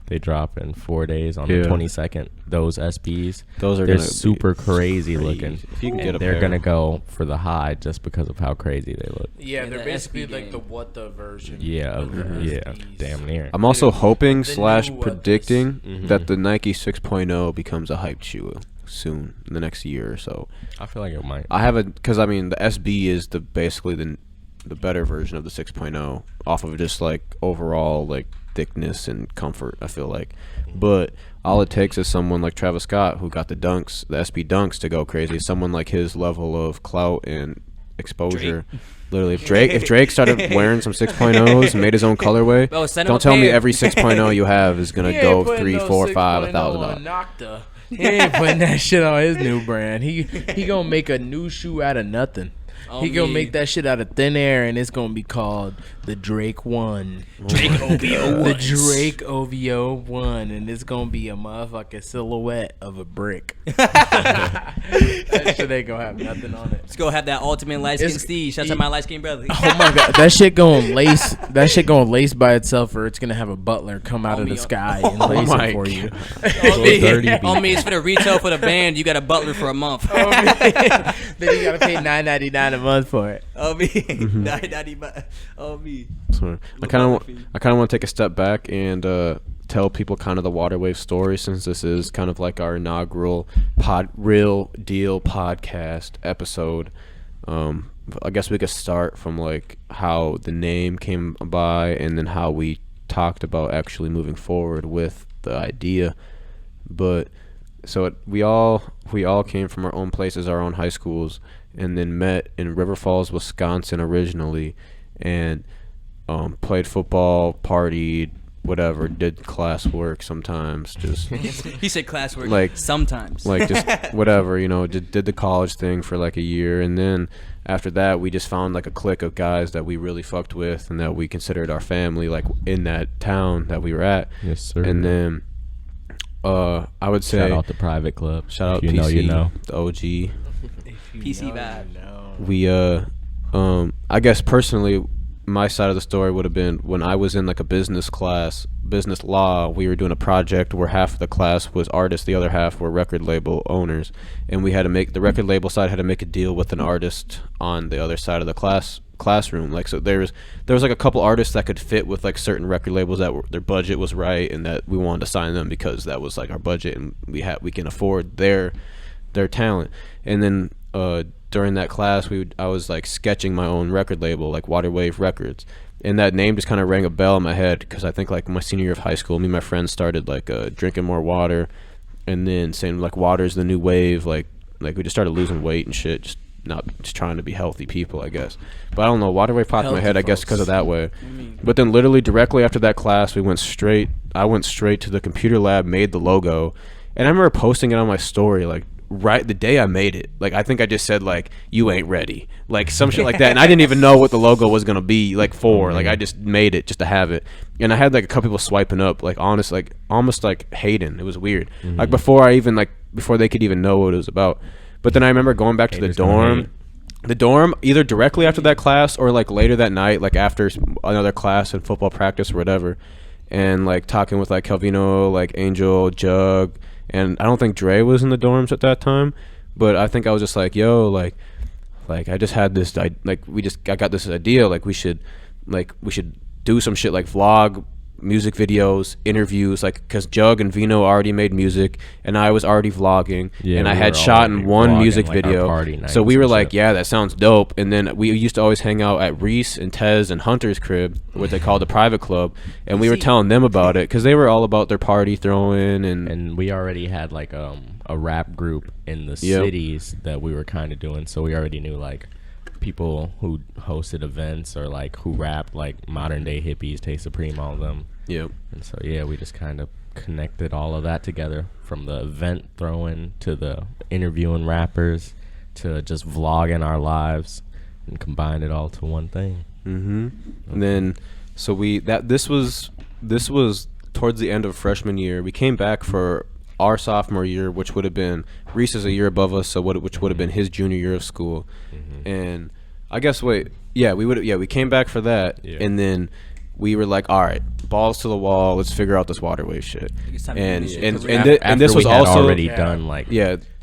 they drop in 4 days on Yeah. the 22nd. Those SBs, Those are they're gonna be super crazy crazy. looking. If you can get And a they're pair. gonna go for the high just because of how crazy they look. Yeah, Yeah, they're the basically SB like game. the what the version. Yeah, of the yeah, SBs. damn near. I'm also hoping The / new predicting Mhm. that the Nike 6.0 becomes a hyped shoe soon in the next year or so. I feel like it might. I haven't, because I mean the SB is basically the better version of the 6.0 off of just like overall like thickness and comfort, I feel like. But all it takes is someone like Travis Scott, who got the SB dunks, to go crazy. Someone like his level of clout and exposure. Literally, if Drake started wearing some 6.0s and made his own colorway, Bro, send him don't a tell me pair. every 6.0 you have is gonna He ain't go putting 3, no 4, 5, 6.0 $1,000. on Nocta. He ain't putting that shit on his new brand. He gonna make a new shoe out of nothing. He gonna me. make that shit out of thin air, and it's gonna be called the Drake One. Drake OVO The Drake OVO One, and it's gonna be a motherfucking silhouette of a brick. That shit ain't gonna have nothing on it. Let's go have that ultimate light skin It's- Steve. Shout out to my light skin brother. Oh my god, that shit gonna lace. That shit gonna lace by itself, or it's gonna have a butler come out of the sky and lace my it for you. On me, dirty on me, it's for the retail for the band. You got a butler for a month. Then you gotta pay $9.99 a month for it. On me, $9.90. On me. So I kind of want to take a step back and tell people kind of the Water Wave story, since this is kind of like our inaugural real deal podcast episode. I guess we could start from like how the name came by, and then how we talked about actually moving forward with the idea. But so we all came from our own places, our own high schools, and then met in River Falls, Wisconsin originally, and played football, partied, whatever, did classwork sometimes, just He said classwork. Like- sometimes. like just whatever, did the college thing for like a year, and then after that we just found like a clique of guys that we really fucked with and that we considered our family, like in that town that we were at. Yes, sir. And then I would say shout out the private club. shout out If PC, you know, you know. the OG. PC vibe. We I guess personally my side of the story would have been when I was in like a business law. We were doing a project where half of the class was artists, the other half were record label owners, and we had to make the record label side had to make a deal with an artist on the other side of the classroom. Like, so there was like a couple artists that could fit with like certain record labels that their budget was right, and that we wanted to sign them because that was like our budget, and we can afford their talent. And then during that class, I was like sketching my own record label, like Water Wave Records, and that name just kind of rang a bell in my head, because I think like my senior year of high school, me and my friends started like drinking more water, and then saying like water's the new wave, like we just started losing weight and shit, just trying to be healthy people, I guess. But I don't know, Water Wave popped in my Healthy head, I guess, folks. because of that way. But then literally directly after that class, I went straight to the computer lab, made the logo, and I remember posting it on my story like right the day I made it. Like, I think I just said like, "You ain't ready," like some shit like that, and I didn't even know what the logo was gonna be like for. Like, I just made it just to have it, and I had like a couple people swiping up, like honest, like almost like hating. It was weird. Like before they could even know what it was about. But then I remember going back to the Haters gonna hate. dorm either directly after that class or like later that night, like after another class and football practice or whatever, and like talking with like Calvino, like Angel, Jug, and I don't think Dre was in the dorms at that time, but I think I was just like, yo, like I just had this, I got this idea, like we should do some shit, like vlog, music videos, interviews, like, because Jug and Vino already made music and I was already vlogging, Yeah, and I we had were shot in already one vlogging, music like, our video, party nights so we were and like, shit. yeah, that sounds dope. And then we used to always hang out at Reese and Tez and Hunter's crib, what they called the private club, and we were telling them about it because they were all about their party throwing, and We already had like a rap group in the Yep. cities that we were kind of doing, so we already knew like people who hosted events or like who rapped, like modern day hippies, Tay Supreme, all of them. yep. And so yeah, we just kind of connected all of that together, from the event throwing to the interviewing rappers to just vlogging our lives, and combined it all to one thing. Mm-hmm. And then, so this was towards the end of freshman year. We came back for our sophomore year, which would have been Reese is a year above us, which would have been his junior year of school. And I guess we came back for that, and then we were like, all right, balls to the wall, let's figure out this water wave shit. And this was also already done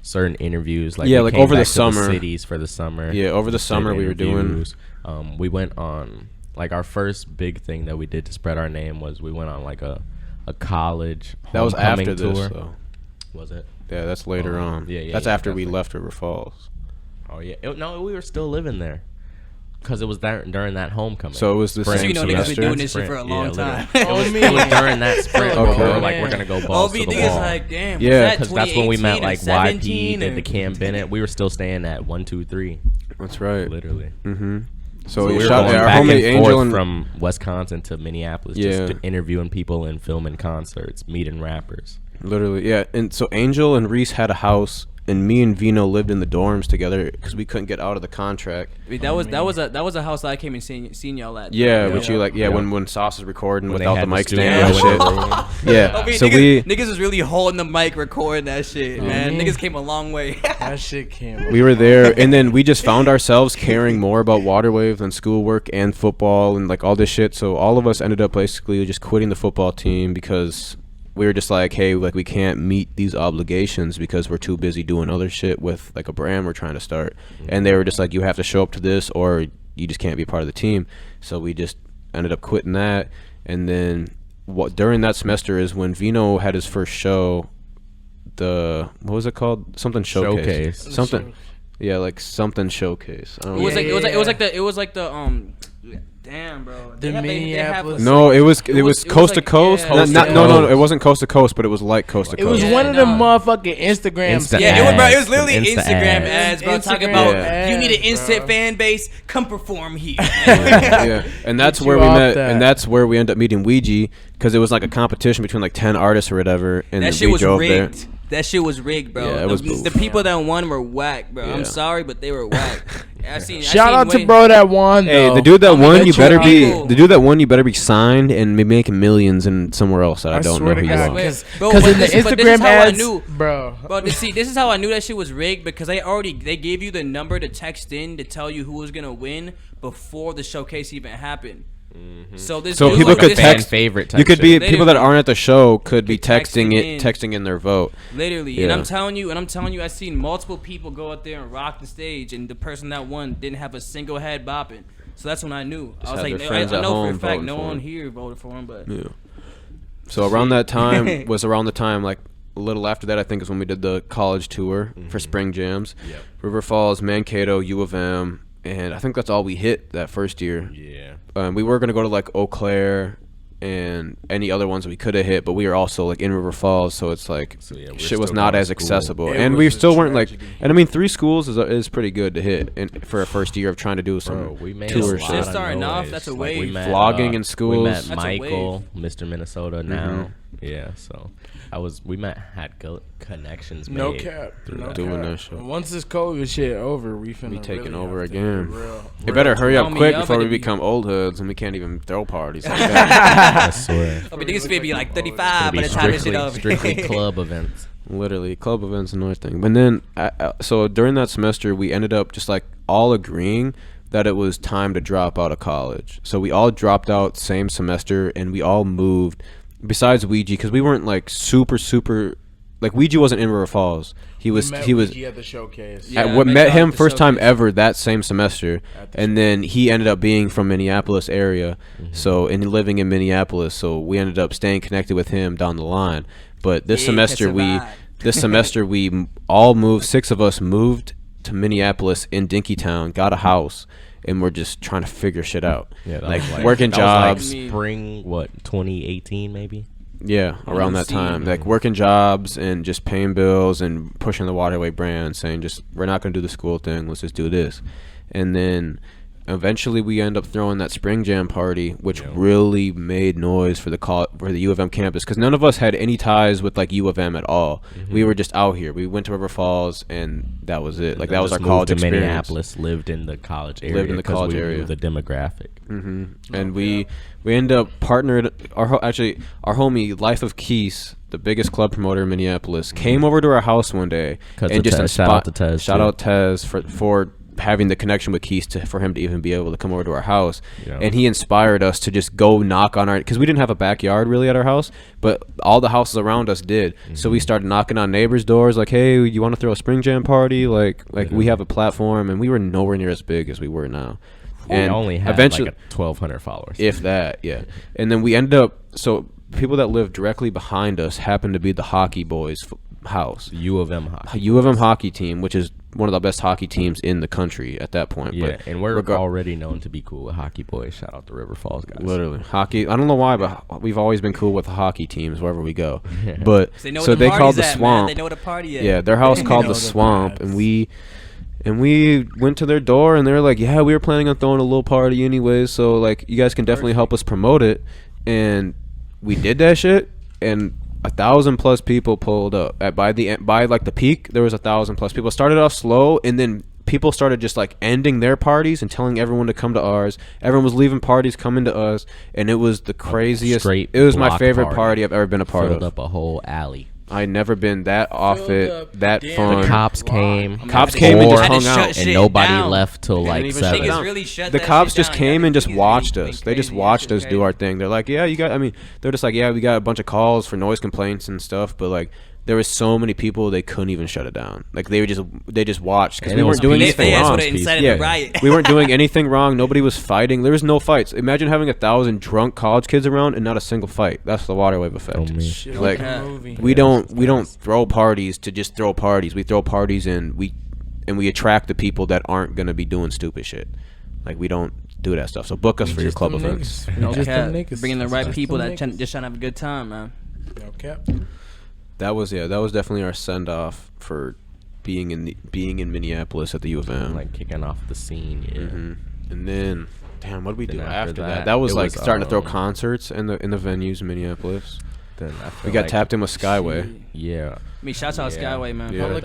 certain interviews, like over the summer, cities for the summer. Yeah, over the summer we were doing. We went on like our first big thing that we did to spread our name was we went on like a college that was after tour. This though. Was it? Yeah, that's later on. That's after we left River Falls. Oh yeah, no, we were still living there. Because it was during that homecoming. So it was the same semester? Niggas been doing this shit for a long time. It was during that sprint. Okay. We were like, we're going to go balls to the wall. Like, damn, yeah, because that's when we met like YP, did the Cam Bennett. We were still staying at 123. That's right. Literally. Mm-hmm. So we we were shot going our back homie and forth Angel from Wisconsin to Minneapolis, just interviewing people and filming concerts, meeting rappers. Literally, yeah. And so Angel and Reese had a house, and me and Vino lived in the dorms together because we couldn't get out of the contract. That was a house that I came and seen y'all at. When Sauce was recording without the mic stand and shit. Yeah. So niggas was really holding the mic, recording that shit, man. Niggas came a long way. That shit came. We were there, and then we just found ourselves caring more about water wave than schoolwork and football and like all this shit. So all of us ended up basically just quitting the football team because we were just like, hey, like we can't meet these obligations because we're too busy doing other shit with like a brand we're trying to start. And they were just like, you have to show up to this or you just can't be part of the team. So we just ended up quitting that. And then during that semester is when Vino had his first show. What was it called? Something showcase. Something. Yeah, like something showcase. I don't know. It was like the damn, bro. The Minneapolis. No, it was coast to coast. No, it wasn't coast to coast, but it was like coast to coast. It was one of the motherfucking Instagram. It was literally Instagram ads, bro. Talking about ads, you need an instant fan base, come perform here. Yeah, and that's where we met, and that's where we ended up meeting Ouija because it was like a competition between like 10 artists or whatever, and that shit was rigged. There. That shit was rigged, bro. Yeah, the people that won were whack, bro. Yeah. I'm sorry, but they were whack. Shout out to bro that won. Hey, the dude that won, you better be. The dude that won, you better be signed and be making millions in somewhere else that I don't know who you are. Because in the Instagram ads, bro. But see, this is how I knew that shit was rigged because they gave you the number to text in to tell you who was gonna win before the showcase even happened. Mm-hmm. So people could text favorite. You could be people that aren't at the show could be texting in their vote. Literally, yeah. and I'm telling you, I've seen multiple people go out there and rock the stage, and the person that won didn't have a single head bopping. So that's when I knew. I was like, I know for a fact no one here voted for him, but yeah. So around that time was around the time like a little after that I think is when we did the college tour for spring jams. Yep. River Falls, Mankato, U of M. And I think that's all we hit that first year. Yeah. We were going to go to like Eau Claire and any other ones we could have hit, but we were also like in River Falls, so it's like shit was not as accessible. And we still weren't like, and I mean 3 schools is pretty good to hit for a first year of trying to do some tour shit. Just starting off, that's a wave. Vlogging in schools. We met Michael, Mr. Minnesota now. Yeah, so we had connections made. No cap. Doing that shit. Once this COVID shit over, we finna be taking really over again. You better hurry up quick before we become old hoods and we can't even throw parties like that. I swear. I mean, niggas gonna be like 35 by the time this shit over. Strictly club events. Literally, club events and everything. But then, so during that semester, we ended up just like all agreeing that it was time to drop out of college. So we all dropped out same semester and we all moved. Besides Ouija, because we weren't like super like Ouija wasn't in River Falls. He was Ouija at the showcase. Met him first time ever that same semester, and then he ended up being from Minneapolis area, and living in Minneapolis. So we ended up staying connected with him down the line. But this semester we all moved. 6 of us moved to Minneapolis in Dinkytown, got a house. And we're just trying to figure shit out. Yeah, like working jobs. Like spring, 2018 maybe? Yeah, around that time. Like working jobs and just paying bills and pushing the Waterway brand, saying just we're not going to do the school thing. Let's just do this. And then eventually we end up throwing that spring jam party, which really made noise for the U of M campus, because none of us had any ties with like U of M at all. We were just out here. We went to River Falls, and that was it. Like that was our college experience. Minneapolis, lived in the college area. Lived in the college area. The demographic. And we ended up partnered. Our homie Life of Keys, the biggest club promoter in Minneapolis, came over to our house one day and just shout out to Tez. Shout out Tez for having the connection with Keys for him to even be able to come over to our house. And he inspired us to just go knock on because we didn't have a backyard really at our house, but all the houses around us did. So we started knocking on neighbors' doors like, hey, you want to throw a spring jam party? Like we have a platform, and we were nowhere near as big as we were now. And we only had eventually, like 1,200 followers. if that, yeah. And then we ended up, so people that lived directly behind us happened to be the hockey boys' house. U of M hockey. U of M hockey team, which is one of the best hockey teams in the country at that point. Yeah, but and we're already known to be cool with hockey boys. Shout out to River Falls guys. Literally, hockey. I don't know why, but we've always been cool with the hockey teams wherever we go. But They know so what the they called the party's at, swamp. Man. They know what the party is. Yeah, their house called know the the swamp, vibes. and we went to their door, and they were like, yeah, we were planning on throwing a little party anyways, so like you guys can definitely help us promote it. And we did that shit, and 1,000+ people pulled up. By like the peak, there was 1,000+ people. It started off slow, and then people started just like ending their parties and telling everyone to come to ours. Everyone was leaving parties, coming to us, and it was the craziest. Straight It was my block favorite party I've ever been a part Filled of. up a whole alley. I never been that off it, that damn fun. The cops came. Cops came and just Four, hung shut out. shit and nobody down. left till like even shut 7. down. Niggas really shut The that cops shit just down. came Yeah, and just niggas watched really us. They just crazy. watched Shit us crazy. do our thing. They're like, yeah, you got. I mean, they're just like, yeah, we got a bunch of calls for noise complaints and stuff, but like, there was so many people they couldn't even shut it down. Like they just watched because And we it was weren't doing peaceful. anything They asked wrong. for it inside of Yeah, the riot. we weren't doing anything wrong. Nobody was fighting. There was no fights. Imagine having 1,000 drunk college kids around and not a single fight. That's the water wave effect. Oh, man. Shit Like, like a movie. We don't throw parties to just throw parties. We throw parties and we attract the people that aren't gonna be doing stupid shit. Like we don't do that stuff. So book us for your Just club them events. niggas. No Just cap. them niggas. Bringing the right Just people them that niggas. just trying to have a good time, man. No cap. That was definitely our send off for being in Minneapolis at the U of M. Like kicking off the scene. Yeah. And then, damn, what did we Then do after after that? that, That was it like was, starting to throw concerts in the venues in Minneapolis. Then I feel We got like- tapped in with Skyway. Yeah. I mean, shouts out Yeah. Skyway, man. How Public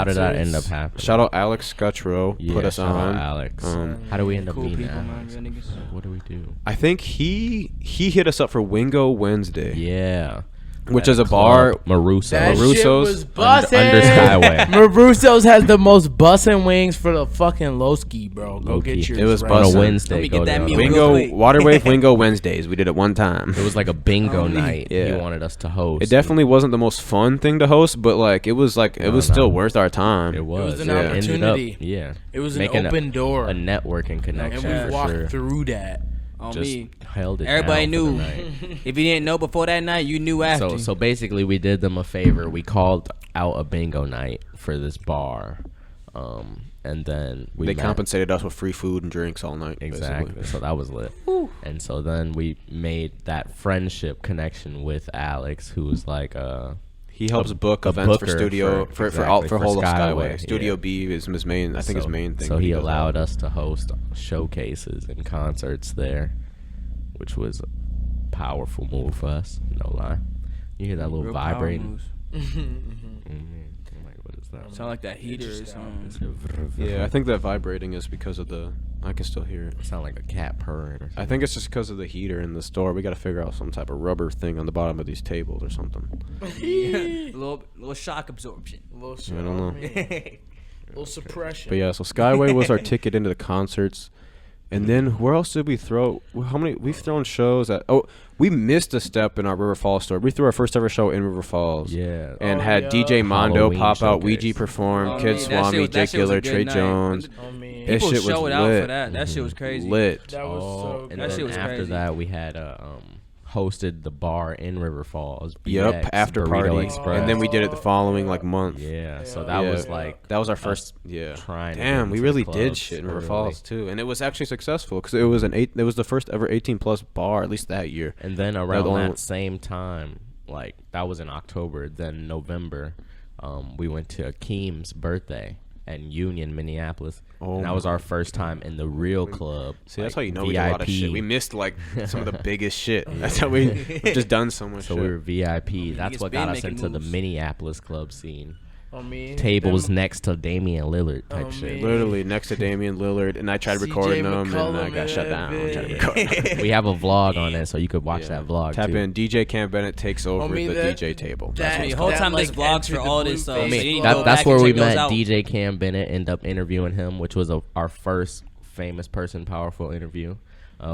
did that end up concerts. happening? Shout out Alex Scutchrow, Yeah, put us shout out on. Alex. Um, How do we end up Cool being people, man. Alex? Real niggas. What do we do? I think he hit us up for Wingo Wednesday. Yeah. Which At is a bar. Maruso. That shit Marusso's was bussin'. under Skyway. Marusso's has the most bussin' wings for the fucking Lowski, bro. Go Low-key. get yours. It was right. On a bussin'. Wednesday. Let me go get that down. meal real Wingo quick. Waterwave Wingo Wednesdays. We did it one time. It was like a bingo Oh, night. yeah. He wanted us to host. It definitely wasn't the most fun thing to host, but like it was still worth our time. It was. an It ended up- opportunity. yeah. It was an Making open door. A networking connection. and we for walked sure. through that. On Just me. held it. Everybody down for the knew. night. If you didn't know before that night, you knew after. So basically, we did them a favor. We called out a bingo night for this bar, and then we They met. compensated us with free food and drinks all night. Exactly. basically. So that was lit. And so then we made that friendship connection with Alex, who was like He helps book a events for booker studio for- for whole for of Skyway. Skyway, Studio yeah. B is his main. I think his main thing. So that he does allowed all. us to host showcases and concerts there, which was a powerful move for us. No lie. You hear that little Real power vibrating? moves. I'm like, what is that? Sound like that heater or something. Yeah, I think that vibrating is because of the. I can still hear it. Sound like a cat purring or something. I think it's just because of the heater in the store. We got to figure out some type of rubber thing on the bottom of these tables or something. little shock absorption. Little I don't know. Little suppression. But yeah, so Skyway was our ticket into the concerts. And then where else did we throw? How many? We've thrown shows at. Oh, we missed a step in our River Falls store. We threw our first ever show in River Falls. Yeah. And Oh, had yeah. DJ Mondo Halloween pop out, showcase. Ouija perform, Oh, Kid man, that Swami, shit was Jake a Giller, good Trey night. Jones. I mean, That People shit was show it out lit. for that. That shit was crazy. Lit. that was so And good. That then shit was after crazy. that, we had hosted the bar in River Falls. Yup, BX, after Burrito party. Express. And then we did it the following like month. Yeah, so Yeah. that Yeah. was like That was our us first. Yeah. trying. to get Damn, we into really the did clubs shit in River early. Falls too, and it was actually successful because it was it was the first ever 18+ bar, at least that year. And then the around only that one- same time, like that was in October. Then November, we went to Akeem's birthday and Union, Minneapolis. Oh, and that was our first time in the real club. See, that's how you know VIP. we did a lot of shit. We missed like some of the biggest shit. That's how we've just done so much So shit. we were VIP. That's niggas what been got us making into the moves. Minneapolis club scene. I mean, Tables them- next to Damian Lillard type Oh, shit. man. Literally next to Damian Lillard, and I tried CJ recording them, and I McCollum got shut down. in Tried to that record. We have a vlog on it, so you could watch Yeah. that vlog Tap too. in. DJ Cam Bennett takes over Homie, the that- DJ table. that- That's The what whole it's time like, there's vlogs entered for the all this stuff. Blueface I So you mean, need to go that's back where and we check those met out. DJ Cam Bennett. Ended up interviewing him, which was our first famous person, powerful interview.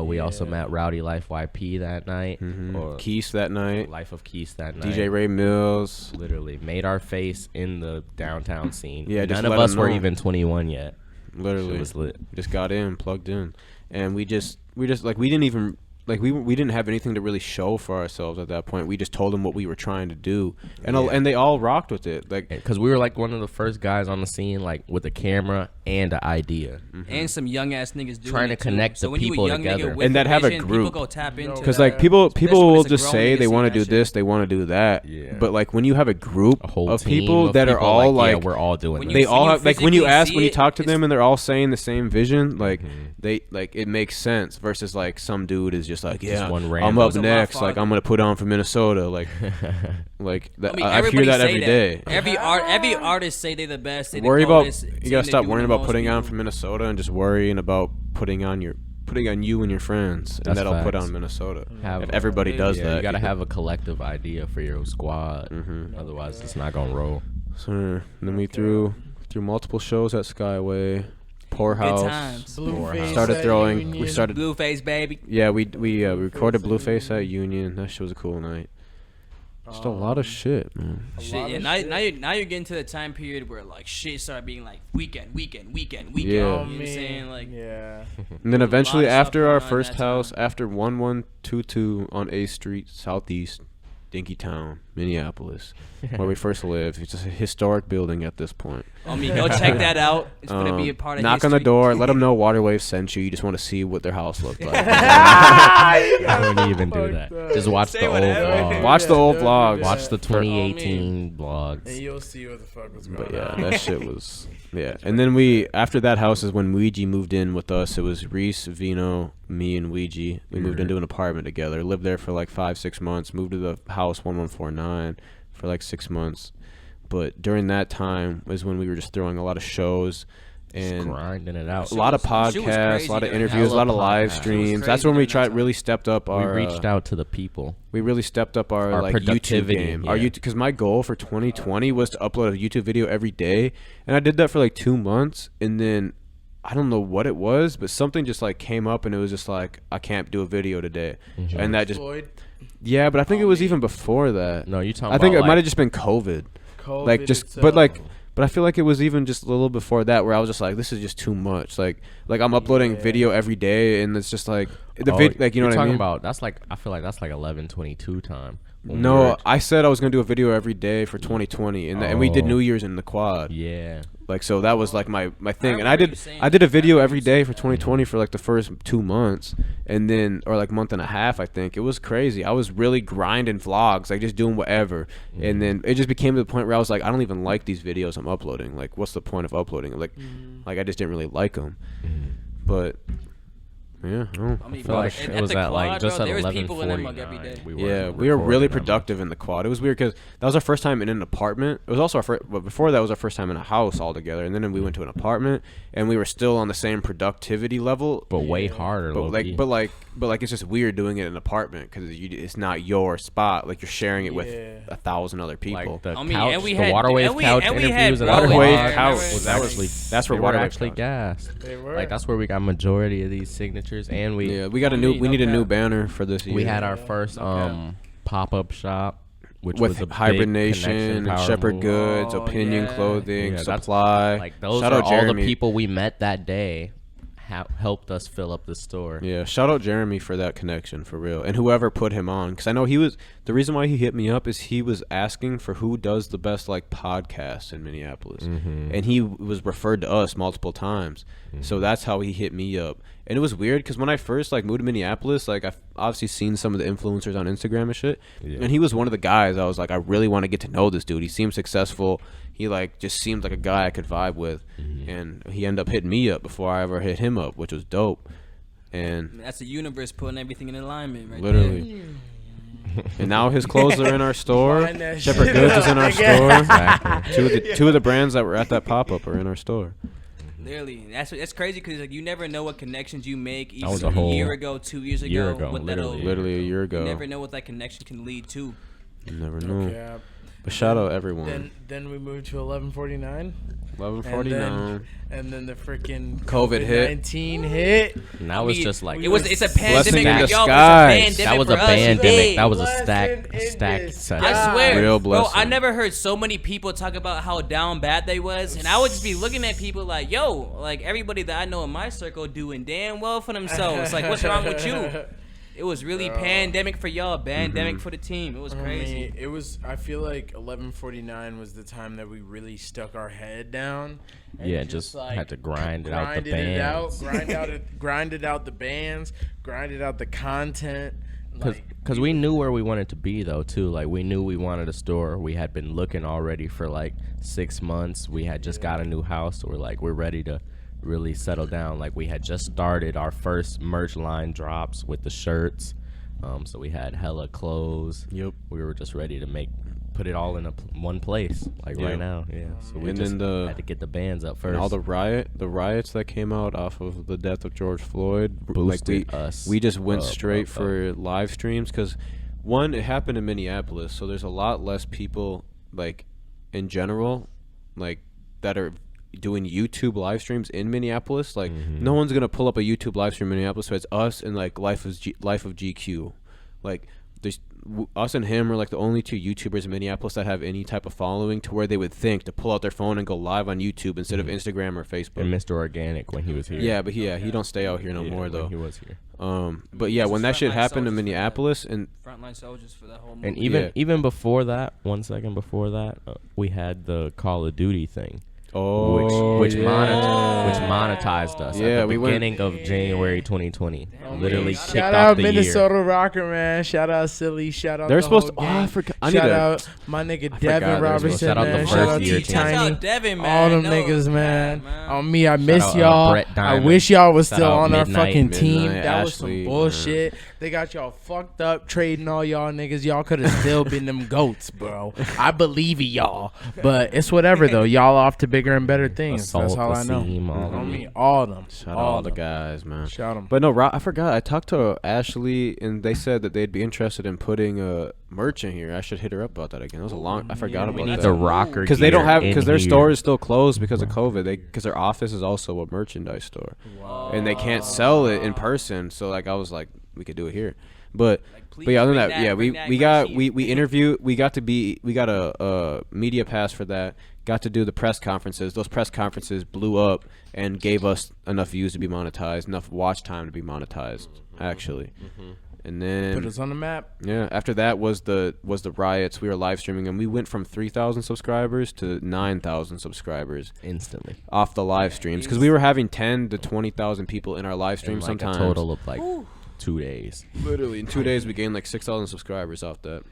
We also met Rowdy Life YP that night, or Keith that night. Life of Keys that night. DJ Ray Mills. Literally made our face in the downtown scene. Yeah, just none of let us 'em were know. even 21 yet. Literally, Shit was lit. just got in, plugged in, and we just like we didn't even like we didn't have anything to really show for ourselves at that point. We just told them what we were trying to do, and they all rocked with it. Like Because we were like one of the first guys on the scene, like with a camera and an idea. And some young ass niggas doing Trying to it, too. connect So the when you a people young nigga together. with And that have a vision, group. People go tap into because that. like people Especially will when it's a just grown say nigga they seeing want to that do shit. this, they want to do that. Yeah. But like when you have a group A whole of team people of that are people, all like, yeah, like we're all doing When this. they you- all when you have like when you physically ask see when you it, talk to it's- them and they're all saying the same vision, like they like it makes sense versus like some dude is just like Just one I'm random. up Goes a lot next, like farther. I'm gonna put on for Minnesota, like that, I mean, I hear everybody that say every day. Every artist say they the best. Say Worry the about coldest, you say gotta they stop doing worrying the about most putting on people. for Minnesota and just worrying about putting on you and your friends, and That's that'll put facts. on Minnesota. Have If a- everybody does Yeah, that, you gotta have a collective idea for your squad. Otherwise, it's not gonna roll. So then we threw multiple shows at Skyway, Poorhouse. Good times. Blueface Started at throwing. Union. We started. Blueface, baby. Yeah, we recorded Blueface at Union. That shit was a cool night. Just a lot of shit, man. Shit, yeah. Now you're getting to the time period where like shit started being like weekend. Yeah. You know Oh, what I'm man. saying? Like Yeah. And then eventually, lot of stuff after going our on in first that house, time. after 1122 on A Street Southeast, Dinkytown, Minneapolis, where we first lived. It's just a historic building at this point. I mean, go check that out. It's gonna be a part of Knock on the history. door. Let them know Waterwave sent you. You just want to see what their house looked like. I wouldn't even do that. Just watch Say the old whatever. vlog. Watch the old vlogs. Watch the Oh, 2018 And vlogs. you'll see what the fuck was going But yeah, on. that shit was And then after that house is when Ouija moved in with us. It was Reese, Vino, me, and Ouija. We moved into an apartment together. Lived there for like 5-6 months. Moved to the house 1149 for like 6 months. But during that time was when we were just throwing a lot of shows and Grinding it out. a lot of Shit was podcasts, crazy a lot of during that interviews, a lot of Hella live podcasts. Shit was streams. That's crazy when we during that time. really stepped up We our reached out to the people. we really stepped up our like YouTube productivity, game. Our yeah. YouTube, because my goal for 2020 was to upload a YouTube video every day, and I did that for like 2 months, and then I don't know what it was, but something just like came up, and it was just like I can't do a video today, and that just Floyd, yeah. But I think it was even before that. No, you talking I think about it might have like, just been COVID, COVID like just itself. but I feel like it was even just a little before that where I was just like, this is just too much. Like I'm uploading Yeah. video every day, and it's just like the oh, like you know you're what I talking mean. about that's like I feel like that's like 11:22 time. when we No, were- I said I was gonna do a video every day for 2020, and we did Oh. New Year's in the quad. yeah. Like so that was like my thing, and remember you saying I did a that. video every day for 2020 for like the first 2 months, and then or like month and a half. I think it was crazy. I was really grinding vlogs, like just doing whatever, and then it just became to the point where I was like, I don't even like these videos I'm uploading. Like, what's the point of uploading? Like I just didn't really like them, but. Yeah, I don't- I mean, I feel like at it was the at like quad, just bro, at there was people in that mug 11:49. every day. Yeah, we were really productive in the quad. It was weird because that was our first time in an apartment. It was also our first, but before that was our first time in a house all together. And then we went to an apartment, and we were still on the same productivity level. But way harder. But low-key. like it's just weird doing it in an apartment because it's not your spot. Like you're sharing it with Yeah. 1,000 other people. like the I mean, couch, and we the had- Waterwave and we- couch and we had interviews and bro all in that. Waterwave there, couch remember? was that was that's where They were Waterwave actually couch. gassed. They were. Like that's where we got majority of these signatures, and Yeah, we got a new. We need a new banner for this year. we had our first pop-up shop, which was a with big Hibernation, connection, power Shepherd move. Goods, Oh, Opinion yeah. Clothing, Yeah, that's- Supply. Like those Shout are out all Jeremy. the people we met that day. Helped us fill up the store. Yeah, shout out Jeremy for that connection, for real. And whoever put him on. Because I know he was... The reason why he hit me up is he was asking for who does the best, like, podcasts in Minneapolis. And he was referred to us multiple times. So that's how he hit me up. And it was weird because when I first, like, moved to Minneapolis, like, obviously seen some of the influencers on Instagram and shit, Yeah. and he was one of the guys I was like, I really want to get to know this dude. He seems successful. He like just seemed like a guy I could vibe with, and he ended up hitting me up before I ever hit him up, which was dope. And That's the universe putting everything in alignment, right? literally. And now his clothes are in our store. Find that Shepherd shit Goods out, is in our nigga. store. Exactly. Two of the brands that were at that pop up are in our store. Literally, that's crazy because like you never know what connections you make. Even was a a whole year ago, 2 years ago, year ago, what literally. Literally a year ago. You never know what that connection can lead to. You never know. Yeah. But shout out everyone. Then we moved to 11:49. 11:49. And then the freaking COVID hit. 19 hit. And that was just like It's a Blessing pandemic. in for y'all, disguise. but that was for a us. pandemic. Hey, That was a blessing stacked in session. I swear, Real bro, blessing. I never heard so many people talk about how down bad they was, and I would just be looking at people like, yo, like everybody that I know in my circle doing damn well for themselves. Like, what's wrong with you? It was really pandemic for y'all, pandemic for the team. It was crazy. It was. I feel like 11:49 was the time that we really stuck our head down. And Yeah, just had to grind it out the bands. Grinded out the bands, grinded out the content. Because we knew where we wanted to be, though, too. Like, we knew we wanted a store. We had been looking already for, like, 6 months. We had just got a new house. So we're ready to really settle down. Like, we had just started our first merch line drops with the shirts. So we had hella clothes. Yep. We were just ready to put it all in one place, like right now. Yeah. So we And just then had to get the bands up first. And all the riots that came out off of the death of George Floyd Boosted like us we just went straight up. for live streams because one, it happened in Minneapolis, so there's a lot less people like in general like that are doing YouTube live streams in Minneapolis. Like no one's gonna pull up a YouTube live stream in Minneapolis, so it's us and like Life of GQ. Like there's us and him are like the only two YouTubers in Minneapolis that have any type of following to where they would think to pull out their phone and go live on YouTube instead of Instagram or Facebook. And Mr. Organic when he was here. Yeah, but he don't stay out here no more though. He was here. But yeah, when that shit happened in Minneapolis and Frontline soldiers for that whole And movement. even before that, 1 second before that, we had the Call of Duty thing. oh, which yeah. monetized us Yeah, at the we went- beginning of January 2020. Literally kicked Shout off out the Minnesota year. Rocker, man. Shout out Silly. Shout out They're the supposed whole to. Oh, gang. I forgot. I need Shout to. out my nigga forgot Devin they were supposed to Robertson, shout out the man. first Shout out year T team. Shout Tiny. out Devin, All man. them No, niggas, man. On me, I miss out, y'all. Brett I Diamond. wish y'all was Shout still out on our Midnight. fucking team. Midnight, That was Ashley, some bullshit. They got y'all fucked up trading all y'all niggas. Y'all could have still been them goats, bro. I believe in y'all, but it's whatever though. Y'all off to bigger and better things. That's Assault, all I know. Wasim, all On of me, them. all of them. Shout out all the them. guys, man. Shout them. But no, I forgot. I talked to Ashley, and they said that they'd be interested in putting merch in here. I should hit her up about that again. That was a long. I forgot We about need that. the rocker Because they don't have gear because in their here. store is still closed because of COVID. Because their office is also a merchandise store, and they can't sell it in person. So like I was like, we could do it here, but. But yeah, other than that, yeah, we got a media pass for that. Got to do the press conferences. Those press conferences blew up and gave us enough views to be monetized, enough watch time to be monetized, actually. And then Put us on the map. yeah, after that was the riots. We were live streaming, and we went from 3,000 subscribers to 9,000 subscribers instantly. off the live streams because we were having 10 to 20,000 people in our live stream In like sometimes. a total of like 2 days. Literally in 2 days we gained like 6,000 subscribers off that.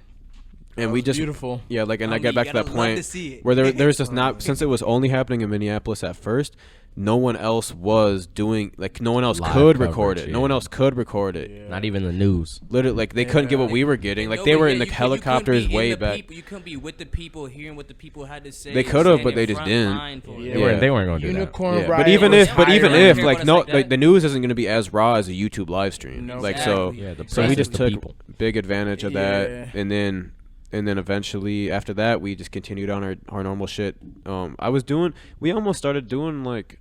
And That we was just beautiful. Yeah, like and I Homie, get back you to that gotta love to point see it. where there's just not since it was only happening in Minneapolis at first, no one else was doing like no one else Live could coverage, record it. No yeah. one else could record it. Not even the news. Literally like they couldn't get what we were getting. Like they were in the helicopters way back. You couldn't be with the people, hearing what the people had to say. They could've, but standing they just front didn't. line for it. Yeah. They weren't going to do that. Unicorn Yeah, riot but even was if, but even hiring. if, Care like, what no, it's like like that. the news isn't going to be as raw as a YouTube live stream. No. Like, Exactly. Yeah, the so we press just is the took people. big advantage of Yeah. that, and then eventually after that, we just continued on our normal shit. We almost started doing like,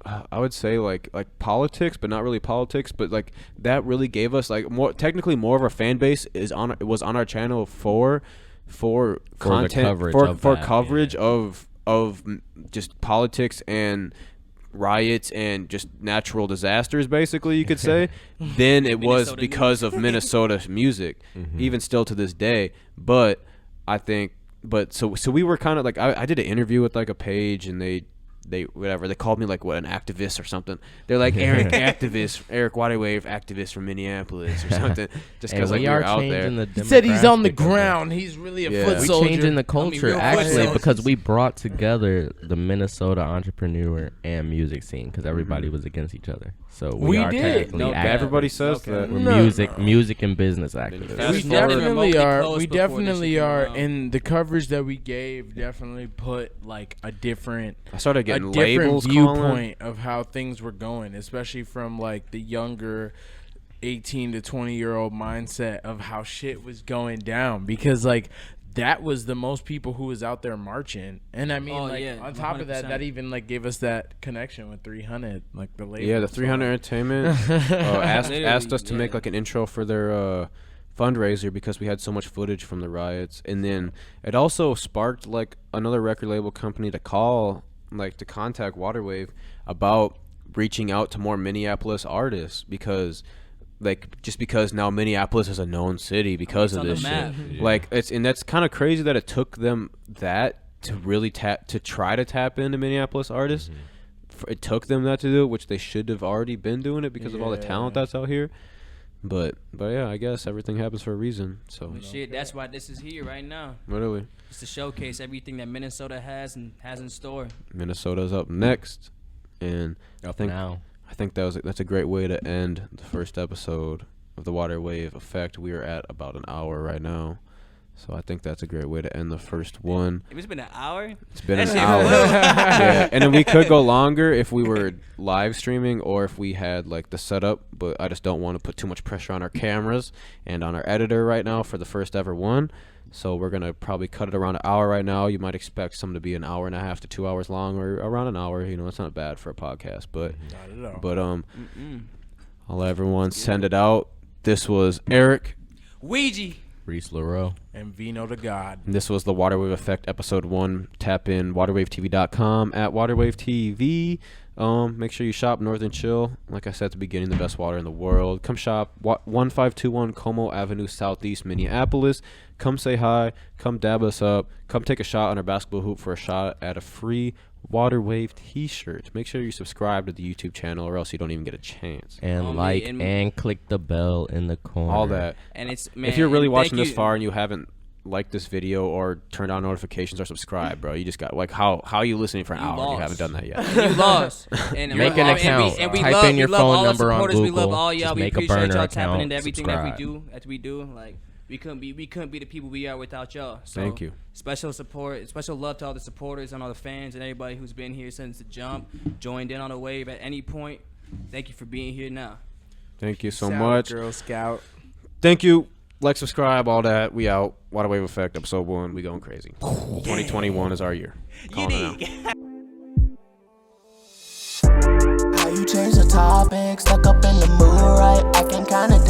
I would say like politics, but not really politics, but like that really gave us like technically more of our fan base was on our channel for content coverage for of that, coverage yeah. of just politics and riots and just natural disasters, basically you could say. Then it was Minnesota because of Minnesota music, even still to this day. But I think so we were kind of like I did an interview with like a page, and they they called me like an activist or something. They're like Eric activist, Eric Waterwave activist from Minneapolis or something. Just because like we were out there. He said he's on the ground. He's really a foot soldier. We're changing the culture actually because we brought together the Minnesota entrepreneur and music scene because everybody was against each other. So we are technically everybody says that. We're music and business activists. We definitely are, and the coverage that we gave definitely put like a different viewpoint of how things were going, especially from like the younger 18 to 20-year-old mindset of how shit was going down, because like that was the most people who was out there marching. And I mean, on top 100%. Of that even like gave us that connection with 300, like the label. Yeah, the 300 Entertainment asked us to make like an intro for their fundraiser because we had so much footage from the riots. And then it also sparked like another record label company to contact Waterwave about reaching out to more Minneapolis artists, because now Minneapolis is a known city because of this shit. Yeah. Like and that's kind of crazy that it took them that to really try to tap into Minneapolis artists. Mm-hmm. It took them that to do it, which they should have already been doing it because of all the talent that's out here. But yeah, I guess everything happens for a reason. So shit, that's why this is here right now. Literally, it's to showcase everything that Minnesota has and has in store. Minnesota's up next, and I think that's a great way to end the first episode of the Water Wave Effect. We are at about an hour right now, so I think that's a great way to end the first one. It's been an hour? It's been an hour. Yeah, and then we could go longer if we were live streaming or if we had like the setup, but I just don't want to put too much pressure on our cameras and on our editor right now for the first ever one. So we're going to probably cut it around an hour right now. You might expect some to be an hour and a half to 2 hours long, or around an hour. You know, it's not bad for a podcast, but not at all. But I'll let everyone send it out. This was Eric, Ouija, Reese LaRoe, and Vino the God. And this was the Waterwave Effect episode 1. Tap in waterwavetv.com at waterwavetv. Make sure you shop Northern Chill. Like I said at the beginning, the best water in the world. Come shop 1521 Como Avenue Southeast, Minneapolis. Come say hi. Come dab us up. Come take a shot on our basketball hoop for a shot at a free Water Wave t-shirt. Make sure you subscribe to the YouTube channel or else you don't even get a chance. And and click the bell in the corner. All that. And it's if you're really watching this far and you haven't liked this video or turned on notifications or subscribe, bro, you just got like how are you listening for an hour and you haven't done that yet? You lost. And make an account. Type in your phone number on Google. We love all y'all. We appreciate y'all tapping into everything subscribe. that we do. Like we couldn't be the people we are without y'all. So thank you. Special love to all the supporters and all the fans and everybody who's been here since the jump, joined in on the wave at any point. Thank you for being here now. Thank you so much, Girl Scout. Thank you. Like, subscribe, all that. We out. Water Wave Effect, episode 1. We going crazy. 2021 is our year. Calling it out. How you change the topic, stuck up in the mood, right? Acting kinda